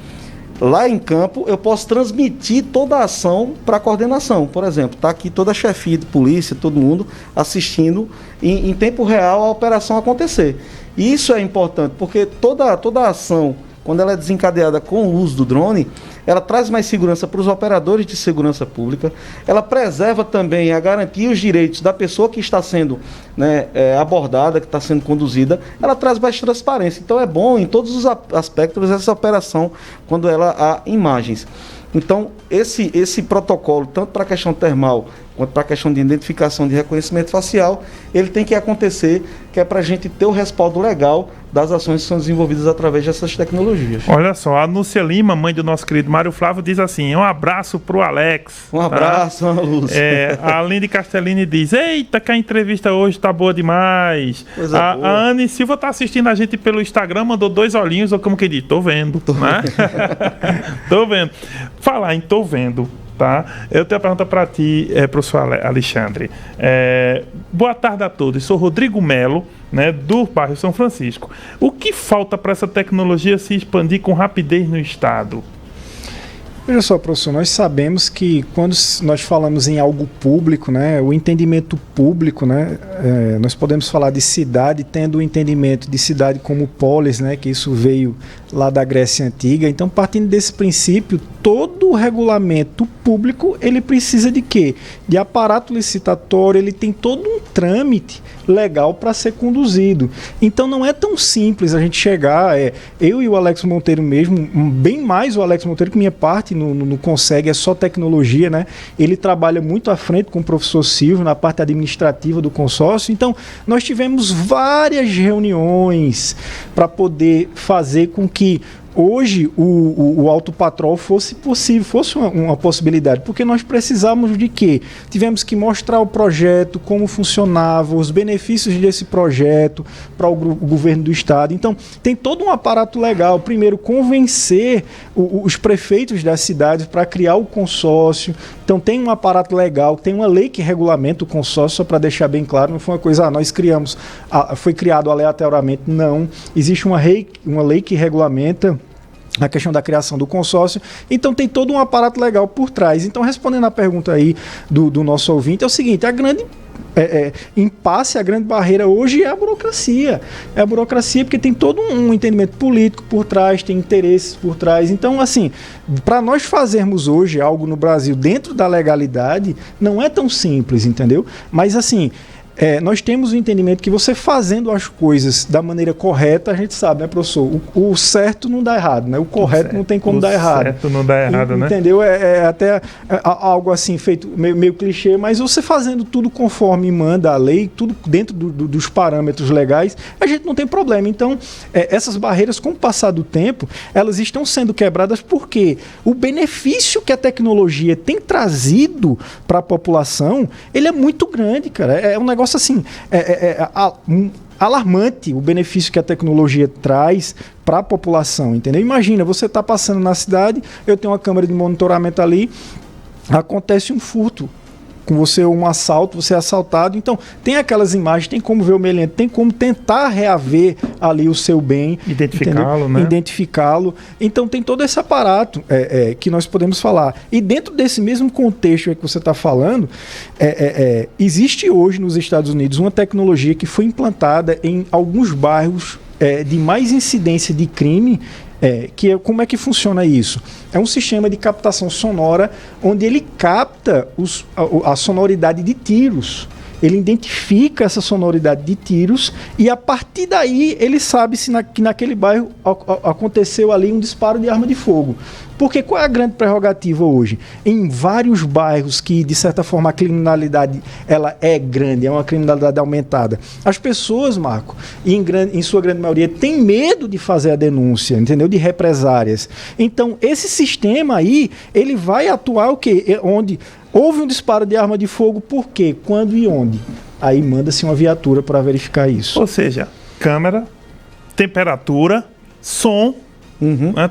lá em campo, eu posso transmitir toda a ação para a coordenação. Por exemplo, está aqui toda a chefia de polícia, todo mundo assistindo em tempo real a operação acontecer. E isso é importante, porque toda a ação, quando ela é desencadeada com o uso do drone, ela traz mais segurança para os operadores de segurança pública, ela preserva também a garantia e os direitos da pessoa que está sendo, né, abordada, que está sendo conduzida, ela traz mais transparência. Então é bom em todos os aspectos essa operação quando ela há imagens. Então esse protocolo, tanto para a questão termal quanto para a questão de identificação de reconhecimento facial, ele tem que acontecer, que é para a gente ter o respaldo legal das ações que são desenvolvidas através dessas tecnologias. Olha só, a Núcia Lima, mãe do nosso querido Mário Flávio, diz assim: um abraço pro Alex. Um abraço, Ana Lúcia. A Aline Castellini diz: eita, que a entrevista hoje tá boa demais. A Anne Silva tá assistindo a gente pelo Instagram, mandou 2 olhinhos, ou como que diz, tô vendo. Né? Tô vendo. Falar em tô vendo, tá? Eu tenho uma pergunta para ti, professor Alexandre. Boa tarde a todos. Sou Rodrigo Melo, né, do bairro São Francisco. O que falta para essa tecnologia se expandir com rapidez no estado? Veja só, professor, nós sabemos que quando nós falamos em algo público, né, o entendimento público, né, nós podemos falar de cidade tendo o entendimento de cidade como polis, né, que isso veio lá da Grécia Antiga. Então, partindo desse princípio, todo o regulamento público, ele precisa de quê? De aparato licitatório, ele tem todo um trâmite legal para ser conduzido. Então, não é tão simples a gente chegar, eu e o Alex Monteiro mesmo, bem mais o Alex Monteiro, que minha parte no Conseg é só tecnologia, né? Ele trabalha muito à frente com o professor Silvio na parte administrativa do consórcio. Então, nós tivemos várias reuniões para poder fazer com que hoje o autopatrol fosse possível, fosse uma possibilidade, porque nós precisávamos de quê? Tivemos que mostrar o projeto, como funcionava, os benefícios desse projeto para o governo do estado. Então, tem todo um aparato legal. Primeiro, convencer os prefeitos das cidades para criar o consórcio. Então, tem um aparato legal, tem uma lei que regulamenta o consórcio, só para deixar bem claro, não foi uma coisa, nós criamos, foi criado aleatoriamente, não. Existe uma lei que regulamenta a questão da criação do consórcio, então tem todo um aparato legal por trás. Então, respondendo à pergunta aí do nosso ouvinte, é o seguinte, a grande impasse, a grande barreira hoje é a burocracia. É a burocracia porque tem todo um entendimento político por trás, tem interesses por trás. Então, assim, para nós fazermos hoje algo no Brasil dentro da legalidade, não é tão simples, entendeu? Mas, assim, nós temos o entendimento que você fazendo as coisas da maneira correta, a gente sabe, né, professor? O certo não dá errado, né? O correto não tem como dar errado. O certo não dá errado, né? Entendeu? É até algo assim, feito meio clichê, mas você fazendo tudo conforme manda a lei, tudo dentro dos parâmetros legais, a gente não tem problema. Então, essas barreiras, com o passar do tempo, elas estão sendo quebradas porque o benefício que a tecnologia tem trazido para a população, ele é muito grande, cara. É um negócio assim, alarmante o benefício que a tecnologia traz para a população, entendeu? Imagina, você está passando na cidade, eu tenho uma câmera de monitoramento ali, acontece um furto com você, um assalto, você é assaltado, então tem aquelas imagens, tem como ver o meliante, tem como tentar reaver ali o seu bem, identificá-lo, né? Identificá-lo. Então tem todo esse aparato que nós podemos falar. E dentro desse mesmo contexto que você está falando, existe hoje nos Estados Unidos uma tecnologia que foi implantada em alguns bairros de mais incidência de crime. Como é que funciona isso? É um sistema de captação sonora onde ele capta a sonoridade de tiros. Ele identifica essa sonoridade de tiros e a partir daí ele sabe que naquele bairro aconteceu ali um disparo de arma de fogo. Porque qual é a grande prerrogativa hoje? Em vários bairros que, de certa forma, a criminalidade ela é grande, é uma criminalidade aumentada. As pessoas, Marco, em sua grande maioria, têm medo de fazer a denúncia, entendeu? De represárias. Então, esse sistema aí, ele vai atuar o quê? Onde houve um disparo de arma de fogo, por quê? Quando e onde? Aí manda-se uma viatura para verificar isso. Ou seja, câmera, temperatura, som,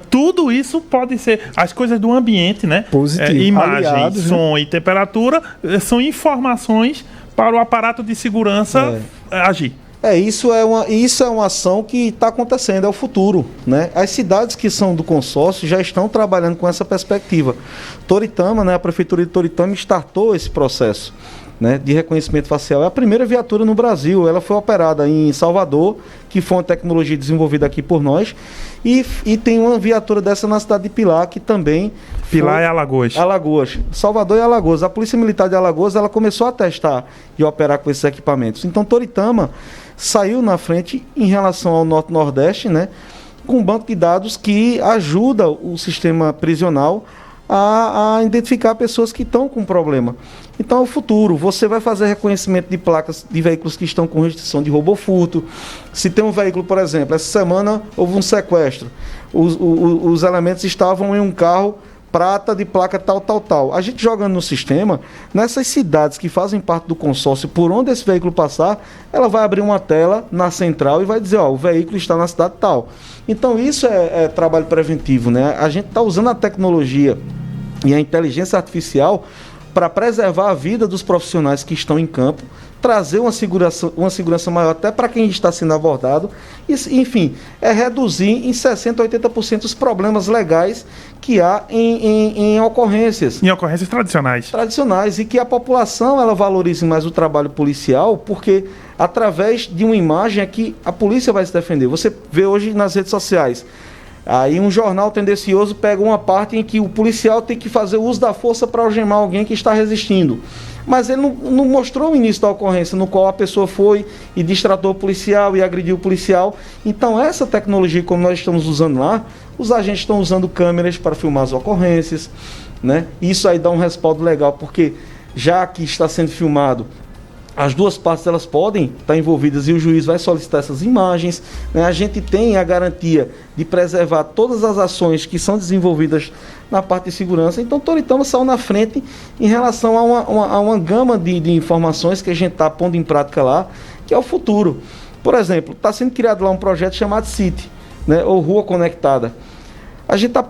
tudo isso pode ser as coisas do ambiente, né? Positivo. Imagem, aliados, som, né? E temperatura são informações para o aparato de segurança agir. Isso é uma ação que está acontecendo, é o futuro, né? As cidades que são do consórcio já estão trabalhando com essa perspectiva. Toritama, né, a prefeitura de Toritama startou esse processo, né, de reconhecimento facial. É a primeira viatura no Brasil, ela foi operada em Salvador, que foi uma tecnologia desenvolvida aqui por nós, e tem uma viatura dessa na cidade de Pilar, que também... Pilar é Alagoas. Alagoas. Salvador e Alagoas. A Polícia Militar de Alagoas, ela começou a testar e operar com esses equipamentos. Então, Toritama saiu na frente em relação ao Norte-Nordeste, né, com um banco de dados que ajuda o sistema prisional a identificar pessoas que estão com problema. Então, é o futuro. Você vai fazer reconhecimento de placas de veículos que estão com restrição de roubo ou furto. Se tem um veículo, por exemplo, essa semana houve um sequestro. Os elementos estavam em um carro prata de placa tal. A gente jogando no sistema, nessas cidades que fazem parte do consórcio, por onde esse veículo passar, ela vai abrir uma tela na central e vai dizer, o veículo está na cidade tal. Então isso é trabalho preventivo, né? A gente está usando a tecnologia e a inteligência artificial para preservar a vida dos profissionais que estão em campo, trazer uma segurança maior até para quem está sendo abordado, e, enfim, reduzir em 60%, 80% os problemas legais que há em ocorrências. Em ocorrências tradicionais. Tradicionais, e que a população ela valorize mais o trabalho policial, porque através de uma imagem é que a polícia vai se defender. Você vê hoje nas redes sociais, aí um jornal tendencioso pega uma parte em que o policial tem que fazer uso da força para algemar alguém que está resistindo. Mas ele não mostrou o início da ocorrência, no qual a pessoa foi e distratou o policial e agrediu o policial. Então essa tecnologia, como nós estamos usando lá, os agentes estão usando câmeras para filmar as ocorrências, né? Isso aí dá um respaldo legal, porque já que está sendo filmado, as duas partes elas podem estar envolvidas e o juiz vai solicitar essas imagens, né? A gente tem a garantia de preservar todas as ações que são desenvolvidas na parte de segurança. Então, Toritama saiu na frente em relação a uma gama de informações que a gente está pondo em prática lá, que é o futuro. Por exemplo, está sendo criado lá um projeto chamado City, né? Ou Rua Conectada. A gente está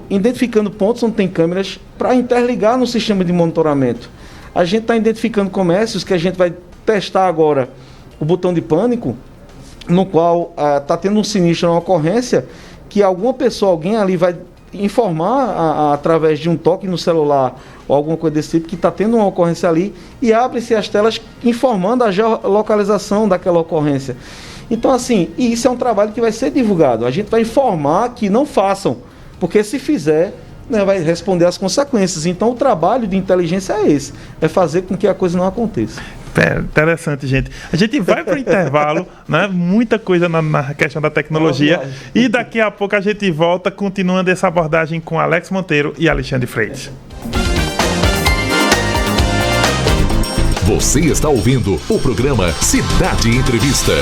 identificando pontos onde tem câmeras para interligar no sistema de monitoramento. A gente está identificando comércios que a gente vai testar agora o botão de pânico, no qual está tendo um sinistro, uma ocorrência, que alguma pessoa, alguém ali vai informar através de um toque no celular ou alguma coisa desse tipo, que está tendo uma ocorrência ali, e abre-se as telas informando a geolocalização daquela ocorrência. Então, assim, isso é um trabalho que vai ser divulgado. A gente vai informar que não façam, porque se fizer, né, vai responder às consequências. Então o trabalho de inteligência é esse, é fazer com que a coisa não aconteça. Interessante, gente. A gente vai para o intervalo, né? Muita coisa na questão da tecnologia, e daqui a pouco a gente volta continuando essa abordagem com Alex Monteiro e Alexandre Freitas. Você está ouvindo o programa Cidade Entrevista.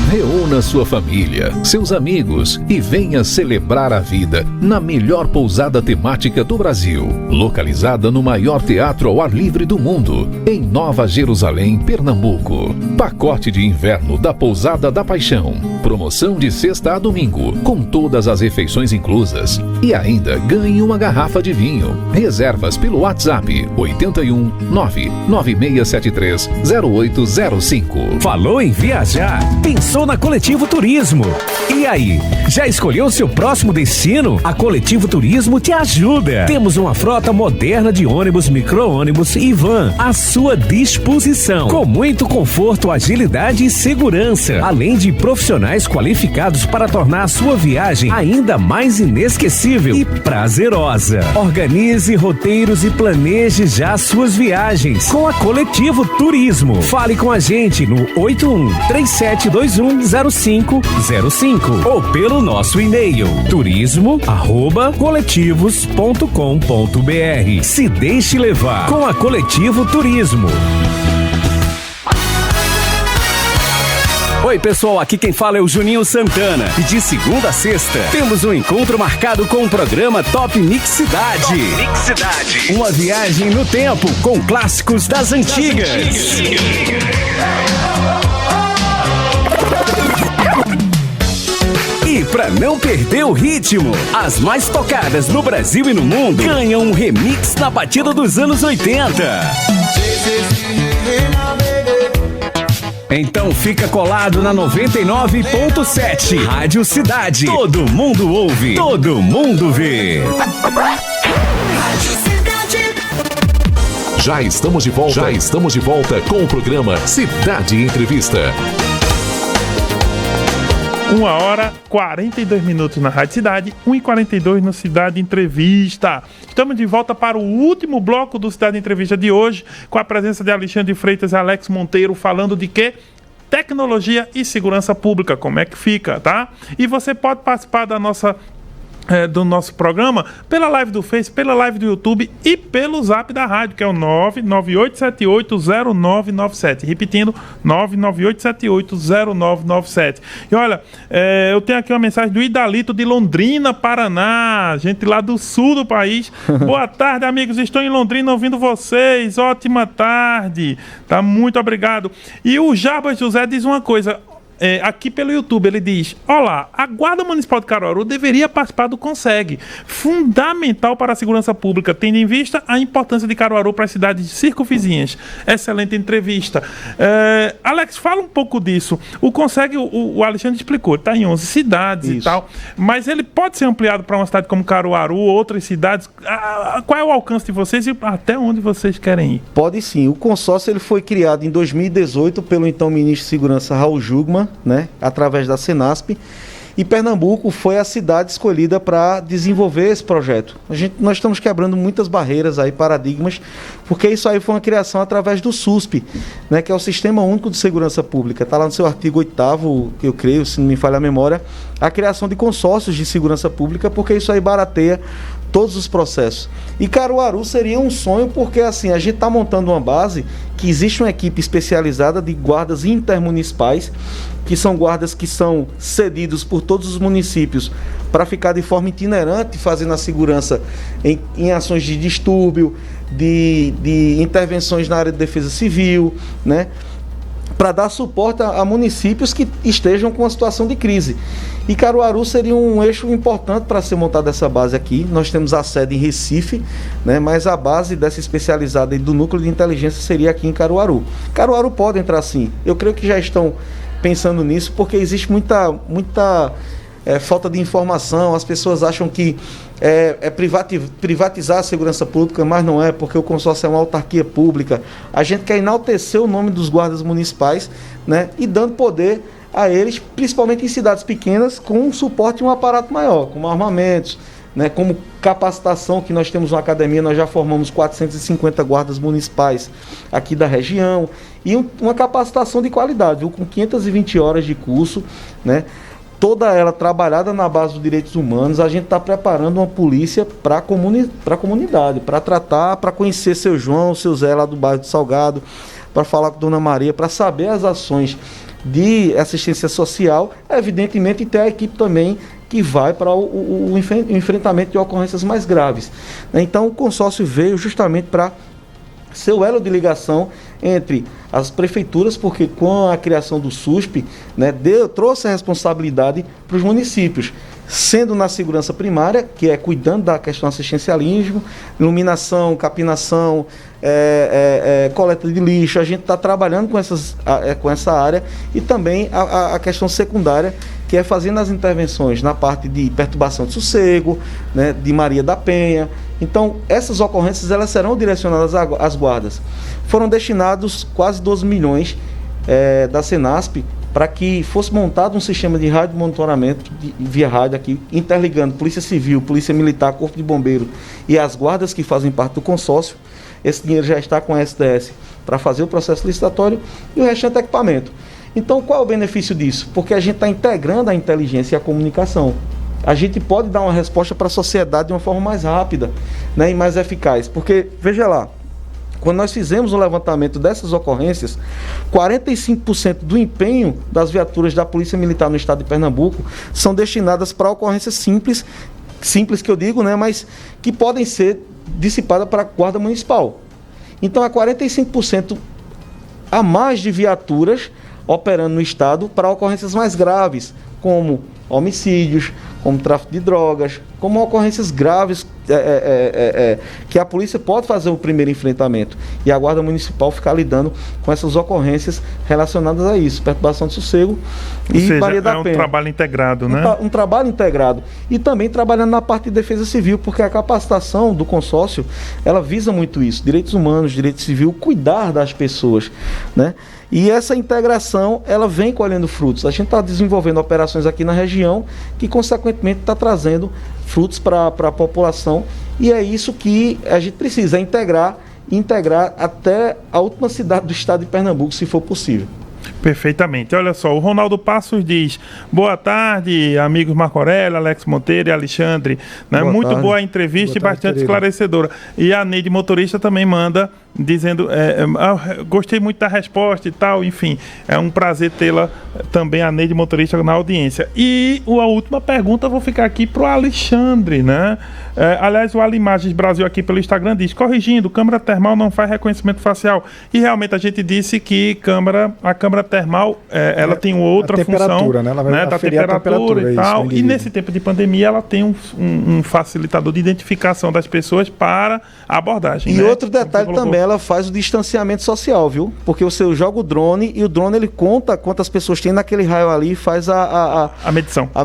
Reúna sua família, seus amigos e venha celebrar a vida na melhor pousada temática do Brasil, localizada no maior teatro ao ar livre do mundo, em Nova Jerusalém, Pernambuco. Pacote de inverno da Pousada da Paixão. Promoção de sexta a domingo, com todas as refeições inclusas. E ainda ganhe uma garrafa de vinho. Reservas pelo WhatsApp 81 99673 0805. Falou em viajar? Pensou na Coletivo Turismo? E aí, já escolheu seu próximo destino? A Coletivo Turismo te ajuda. Temos uma frota moderna de ônibus, micro-ônibus e van à sua disposição, com muito conforto, agilidade e segurança, além de profissionais qualificados para tornar a sua viagem ainda mais inesquecível e prazerosa. Organize roteiros e planeje já suas viagens com a Coletivo Turismo. Fale com a gente no 81-3721-0505 ou pelo nosso e-mail turismo@coletivos.com.br. Se deixe levar com a Coletivo Turismo. Oi pessoal, aqui quem fala é o Juninho Santana e de segunda a sexta temos um encontro marcado com o programa Top Mix Cidade. Uma viagem no tempo com clássicos das antigas. E para não perder o ritmo, as mais tocadas no Brasil e no mundo ganham um remix na batida dos anos 80. Então fica colado na 99.7 Rádio Cidade. Todo mundo ouve, todo mundo vê. Já estamos de volta com o programa Cidade Entrevista. 1h42 na Rádio Cidade, 1h42 no Cidade Entrevista. Estamos de volta para o último bloco do Cidade Entrevista de hoje, com a presença de Alexandre Freitas e Alex Monteiro, falando de quê? Tecnologia e segurança pública, como é que fica, tá? E você pode participar da do nosso programa pela live do Face, pela live do YouTube e pelo Zap da rádio, que é o 998780997. Repetindo, 998780997. E olha, eu tenho aqui uma mensagem do Idalito de Londrina, Paraná, gente lá do sul do país. Boa tarde, amigos, estou em Londrina ouvindo vocês, ótima tarde, tá? Muito obrigado. E o Jarbas José diz uma coisa: aqui pelo YouTube, ele diz: olá, a Guarda Municipal de Caruaru deveria participar do CONSEG, fundamental para a segurança pública, tendo em vista a importância de Caruaru para as cidades circunvizinhas. Excelente entrevista. Alex, fala um pouco disso. O CONSEG, o Alexandre explicou, está em 11 cidades e tal, mas ele pode ser ampliado para uma cidade como Caruaru, outras cidades. Qual é o alcance de vocês e até onde vocês querem ir? Pode sim. O consórcio ele foi criado em 2018 pelo então ministro de Segurança Raul Jugman, né, através da Senasp, e Pernambuco foi a cidade escolhida para desenvolver esse projeto. Nós estamos quebrando muitas barreiras aí, paradigmas, porque isso aí foi uma criação através do SUSP, né, que é o Sistema Único de Segurança Pública. Está lá no seu artigo 8º, que eu creio, se não me falha a memória, a criação de consórcios de segurança pública, porque isso aí barateia todos os processos. E Caruaru seria um sonho, porque assim, a gente está montando uma base que existe uma equipe especializada de guardas intermunicipais, que são guardas que são cedidos por todos os municípios para ficar de forma itinerante, fazendo a segurança em ações de distúrbio, de intervenções na área de defesa civil, né, para dar suporte a municípios que estejam com uma situação de crise. E Caruaru seria um eixo importante para ser montada essa base aqui. Nós temos a sede em Recife, né, mas a base dessa especializada do núcleo de inteligência seria aqui em Caruaru. Caruaru pode entrar sim. Eu creio que já estão pensando nisso, porque existe muita falta de informação. As pessoas acham que privatizar a segurança pública, mas não é, porque o consórcio é uma autarquia pública. A gente quer enaltecer o nome dos guardas municipais, né, e dando poder a eles, principalmente em cidades pequenas, com um suporte e um aparato maior, como armamentos, né, como capacitação, que nós temos uma academia, nós já formamos 450 guardas municipais aqui da região, e uma capacitação de qualidade, viu, com 520 horas de curso, né, toda ela trabalhada na base dos direitos humanos. A gente está preparando uma polícia para a comunidade, para tratar, para conhecer seu João, seu Zé lá do bairro do Salgado, para falar com Dona Maria, para saber as ações de assistência social, evidentemente, e ter a equipe também que vai para o enfrentamento de ocorrências mais graves. Então o consórcio veio justamente para ser o elo de ligação entre as prefeituras, porque com a criação do SUSP, né, trouxe a responsabilidade para os municípios, sendo na segurança primária, que é cuidando da questão assistencialismo, iluminação, capinação, coleta de lixo. A gente está trabalhando com essa área, e também a questão secundária, que é fazendo as intervenções na parte de perturbação de sossego, né, de Maria da Penha. Então, essas ocorrências elas serão direcionadas às guardas. Foram destinados quase 12 milhões da Senasp para que fosse montado um sistema de rádio monitoramento via rádio aqui, interligando Polícia Civil, Polícia Militar, Corpo de Bombeiro e as guardas que fazem parte do consórcio. Esse dinheiro já está com a SDS para fazer o processo licitatório, e o restante é equipamento. Então, qual é o benefício disso? Porque a gente está integrando a inteligência e a comunicação. A gente pode dar uma resposta para a sociedade de uma forma mais rápida, né, e mais eficaz. Porque, veja lá, quando nós fizemos o levantamento dessas ocorrências, 45% do empenho das viaturas da Polícia Militar no estado de Pernambuco são destinadas para ocorrências simples que eu digo, né, mas que podem ser dissipadas para a Guarda Municipal. Então, há 45% a mais de viaturas operando no estado para ocorrências mais graves, como homicídios, como tráfico de drogas, como ocorrências graves que a polícia pode fazer o primeiro enfrentamento, e a Guarda Municipal ficar lidando com essas ocorrências relacionadas a isso, perturbação de sossego e Maria da Penha. É um trabalho integrado, né? Um trabalho integrado, e também trabalhando na parte de defesa civil, porque a capacitação do consórcio, ela visa muito isso, direitos humanos, direito civil, cuidar das pessoas, né? E essa integração, ela vem colhendo frutos. A gente está desenvolvendo operações aqui na região que, consequentemente, está trazendo frutos para a população. E é isso que a gente precisa, integrar até a última cidade do estado de Pernambuco, se for possível. Perfeitamente. Olha só, o Ronaldo Passos diz: boa tarde, amigos Marco Aurélio, Alex Monteiro e Alexandre. Né? Muito boa a entrevista e bastante esclarecedora. E a Neide Motorista também manda, dizendo, gostei muito da resposta e tal, enfim, é um prazer tê-la também, a Neide Motorista, na audiência. E a última pergunta eu vou ficar aqui pro Alexandre, né? Aliás, o Alimagens Brasil aqui pelo Instagram diz: corrigindo, câmera termal não faz reconhecimento facial. E realmente a gente disse que a câmera câmara termal, ela tem outra função, né? Ela vai da temperatura e tal. E nesse tempo de pandemia, ela tem um facilitador de identificação das pessoas para a abordagem. E outro detalhe também, ela faz o distanciamento social, viu? Porque você joga o drone e o drone ele conta quantas pessoas tem naquele raio ali e faz a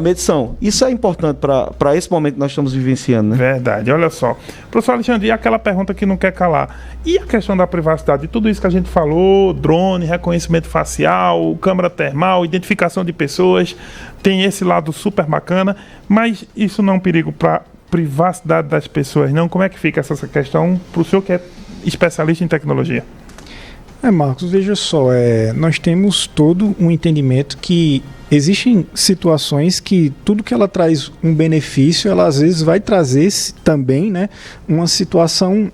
medição. Isso é importante para esse momento que nós estamos vivenciando, né? Verdade, olha só. Professor Alexandre, e aquela pergunta que não quer calar? E a questão da privacidade? Tudo isso que a gente falou, drone, reconhecimento facial, câmara termal, identificação de pessoas, tem esse lado super bacana, mas isso não é um perigo para a privacidade das pessoas, não? Como é que fica essa questão para o senhor que é especialista em tecnologia? Marcos, veja só, nós temos todo um entendimento que existem situações que tudo que ela traz um benefício, ela às vezes vai trazer também, né, uma situação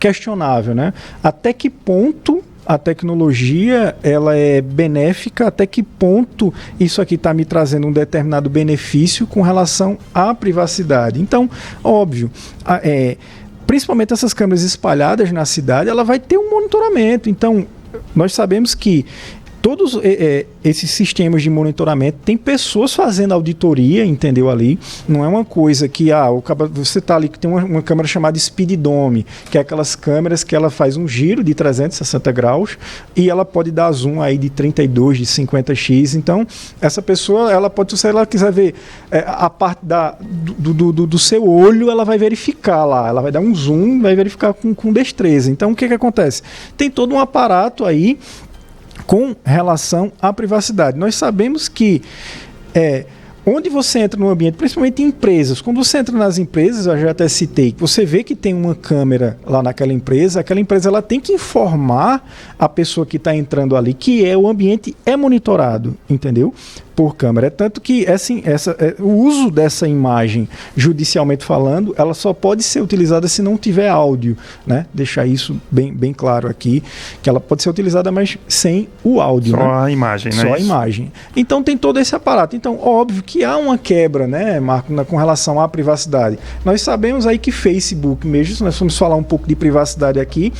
questionável, né? Até que ponto a tecnologia ela é benéfica, até que ponto isso aqui está me trazendo um determinado benefício com relação à privacidade. Então, óbvio, principalmente essas câmeras espalhadas na cidade, ela vai ter um monitoramento. Então, nós sabemos que todos esses sistemas de monitoramento tem pessoas fazendo auditoria, entendeu, ali. Não é uma coisa que você está ali que tem uma câmera chamada Speed Dome, que é aquelas câmeras que ela faz um giro de 360 graus e ela pode dar zoom aí de 32, de 50x. Então, essa pessoa, ela pode, se ela quiser ver a parte do seu olho, ela vai verificar lá, ela vai dar um zoom, vai verificar com destreza. Então, o que acontece? Tem todo um aparato aí com relação à privacidade. Nós sabemos que onde você entra no ambiente, principalmente em empresas, quando você entra nas empresas, eu já até citei, você vê que tem uma câmera lá naquela empresa, aquela empresa ela tem que informar a pessoa que está entrando ali que o ambiente é monitorado, entendeu? Por câmera. É tanto que o uso dessa imagem, judicialmente falando, ela só pode ser utilizada se não tiver áudio, né? Deixar isso bem claro aqui, que ela pode ser utilizada, mas sem o áudio. Só, né? A imagem, né? Só a imagem. Então tem todo esse aparato. Então, óbvio que há uma quebra, né, Marco, com relação à privacidade. Nós sabemos aí que Facebook mesmo, se nós formos falar um pouco de privacidade aqui,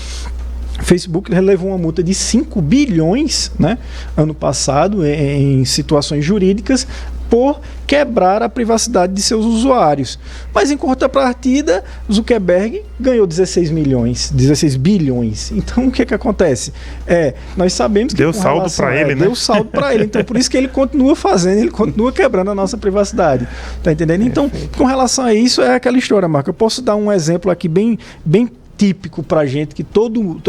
Facebook levou uma multa de 5 bilhões, né, ano passado, em situações jurídicas, por quebrar a privacidade de seus usuários. Mas em contrapartida, Zuckerberg ganhou 16 bilhões. Então o que acontece? Nós sabemos que deu saldo para ele, né? Deu saldo para ele. Então por isso que ele continua fazendo, ele continua quebrando a nossa privacidade. Tá entendendo? Então, com relação a isso, é aquela história, Marco. Eu posso dar um exemplo aqui bem típico pra gente, que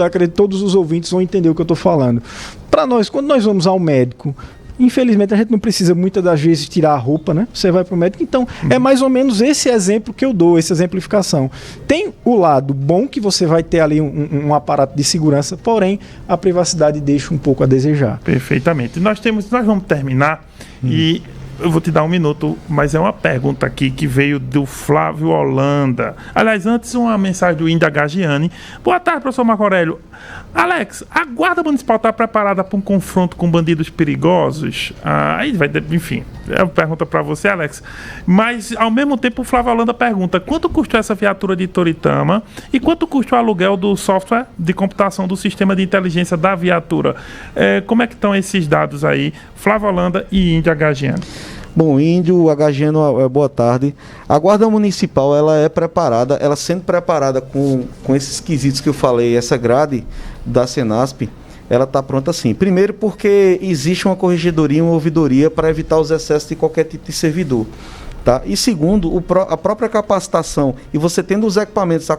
acredito todos os ouvintes vão entender o que eu tô falando. Para nós, quando nós vamos ao médico, infelizmente a gente não precisa muitas das vezes tirar a roupa, né? Você vai pro médico, então é mais ou menos esse exemplo que eu dou, essa exemplificação. Tem o lado bom que você vai ter ali um aparato de segurança, porém a privacidade deixa um pouco a desejar. Perfeitamente. Nós vamos terminar e eu vou te dar um minuto, mas é uma pergunta aqui que veio do Flávio Holanda. Aliás, antes uma mensagem do Índia Gagiani. Boa tarde, professor Marco Aurélio. Alex, a Guarda Municipal está preparada para um confronto com bandidos perigosos? Enfim, é uma pergunta para você, Alex. Mas, ao mesmo tempo, o Flávio Holanda pergunta: quanto custou essa viatura de Toritama e quanto custou o aluguel do software de computação do sistema de inteligência da viatura? Como é que estão esses dados aí? Flávio Holanda e Índia Gagiani. Bom, Índio, Gagiano, boa tarde. A Guarda Municipal, ela é preparada, ela sendo preparada com esses quesitos que eu falei, essa grade da Senasp, ela está pronta sim. Primeiro porque existe uma corregedoria, uma ouvidoria para evitar os excessos de qualquer tipo de servidor. Tá? E segundo, a própria capacitação e você tendo os equipamentos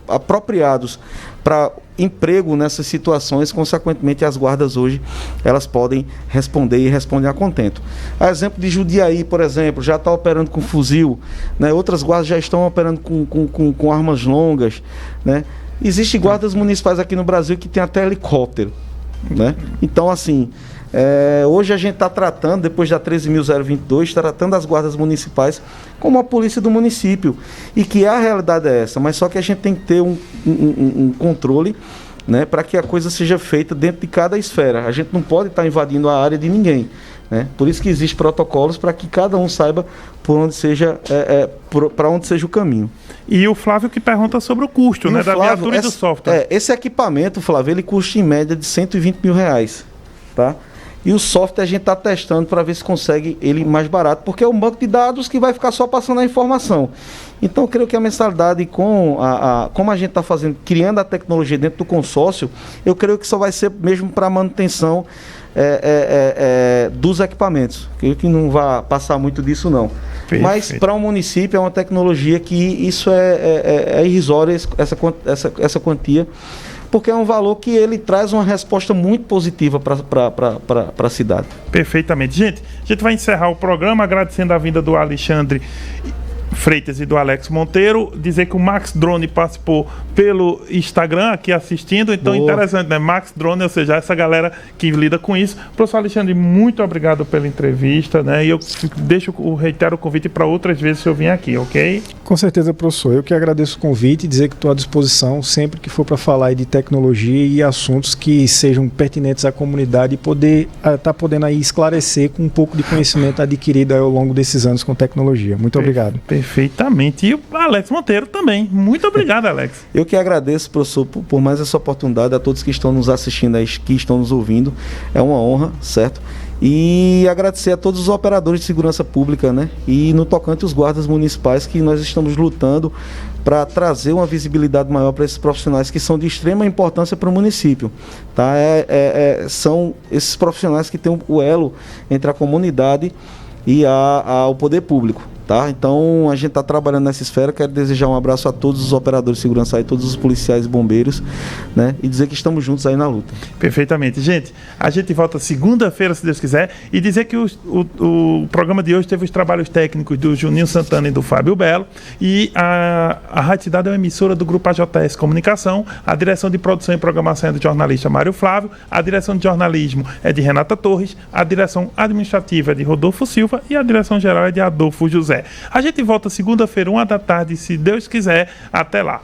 apropriados para emprego nessas situações, consequentemente as guardas hoje elas podem responder e respondem a contento. A exemplo de Jundiaí, por exemplo, já está operando com fuzil, né? Outras guardas já estão operando com armas longas, né? Existem guardas municipais aqui no Brasil que tem até helicóptero, né? Então, assim, hoje a gente está tratando, depois da 13.022, tratando as guardas municipais como a polícia do município. E que a realidade é essa, mas só que a gente tem que ter um controle, né, para que a coisa seja feita dentro de cada esfera. A gente não pode estar invadindo a área de ninguém, né? Por isso que existem protocolos para que cada um saiba por onde seja, para onde seja o caminho. E o Flávio que pergunta sobre o custo, né, da viatura e do software. Esse equipamento, Flávio, ele custa em média de R$120 mil, tá? E o software a gente está testando para ver se consegue ele mais barato, porque é um banco de dados que vai ficar só passando a informação. Então, eu creio que a mensalidade, como a gente está fazendo, criando a tecnologia dentro do consórcio, eu creio que só vai ser mesmo para manutenção dos equipamentos. Creio que não vai passar muito disso, não. Perfeito. Mas, para um município, é uma tecnologia que isso é irrisório, essa quantia, porque é um valor que ele traz uma resposta muito positiva para a cidade. Perfeitamente. Gente, a gente vai encerrar o programa agradecendo a vinda do Alexandre Freitas e do Alex Monteiro, dizer que o Max Drone participou pelo Instagram aqui assistindo, então boa. Interessante, né? Max Drone, ou seja, essa galera que lida com isso. Professor Alexandre, muito obrigado pela entrevista, né? E eu reitero o convite para outras vezes se eu vim aqui, ok? Com certeza, professor. Eu que agradeço o convite e dizer que estou à disposição sempre que for para falar aí de tecnologia e assuntos que sejam pertinentes à comunidade e poder estar podendo aí esclarecer com um pouco de conhecimento adquirido ao longo desses anos com tecnologia. Muito obrigado. Perfeitamente. E o Alex Monteiro também. Muito obrigado, Alex. Eu que agradeço, professor, por mais essa oportunidade, a todos que estão nos assistindo, que estão nos ouvindo. É uma honra, certo? E agradecer a todos os operadores de segurança pública, né? E no tocante os guardas municipais, que nós estamos lutando para trazer uma visibilidade maior para esses profissionais que são de extrema importância para o município, tá? São esses profissionais que têm o elo entre a comunidade e ao poder público. Tá? Então a gente está trabalhando nessa esfera. Quero desejar um abraço a todos os operadores de segurança aí, todos os policiais e bombeiros, né? E dizer que estamos juntos aí na luta. Perfeitamente. Gente, a gente volta segunda-feira, se Deus quiser, e dizer que o programa de hoje teve os trabalhos técnicos do Juninho Santana e do Fábio Belo, e a Rádio Cidade é uma emissora do Grupo AJS Comunicação. A direção de produção e programação é do jornalista Mário Flávio, a direção de jornalismo é de Renata Torres, a direção administrativa é de Rodolfo Silva e a direção geral é de Adolfo José. A gente volta segunda-feira, 1h da tarde, se Deus quiser. Até lá.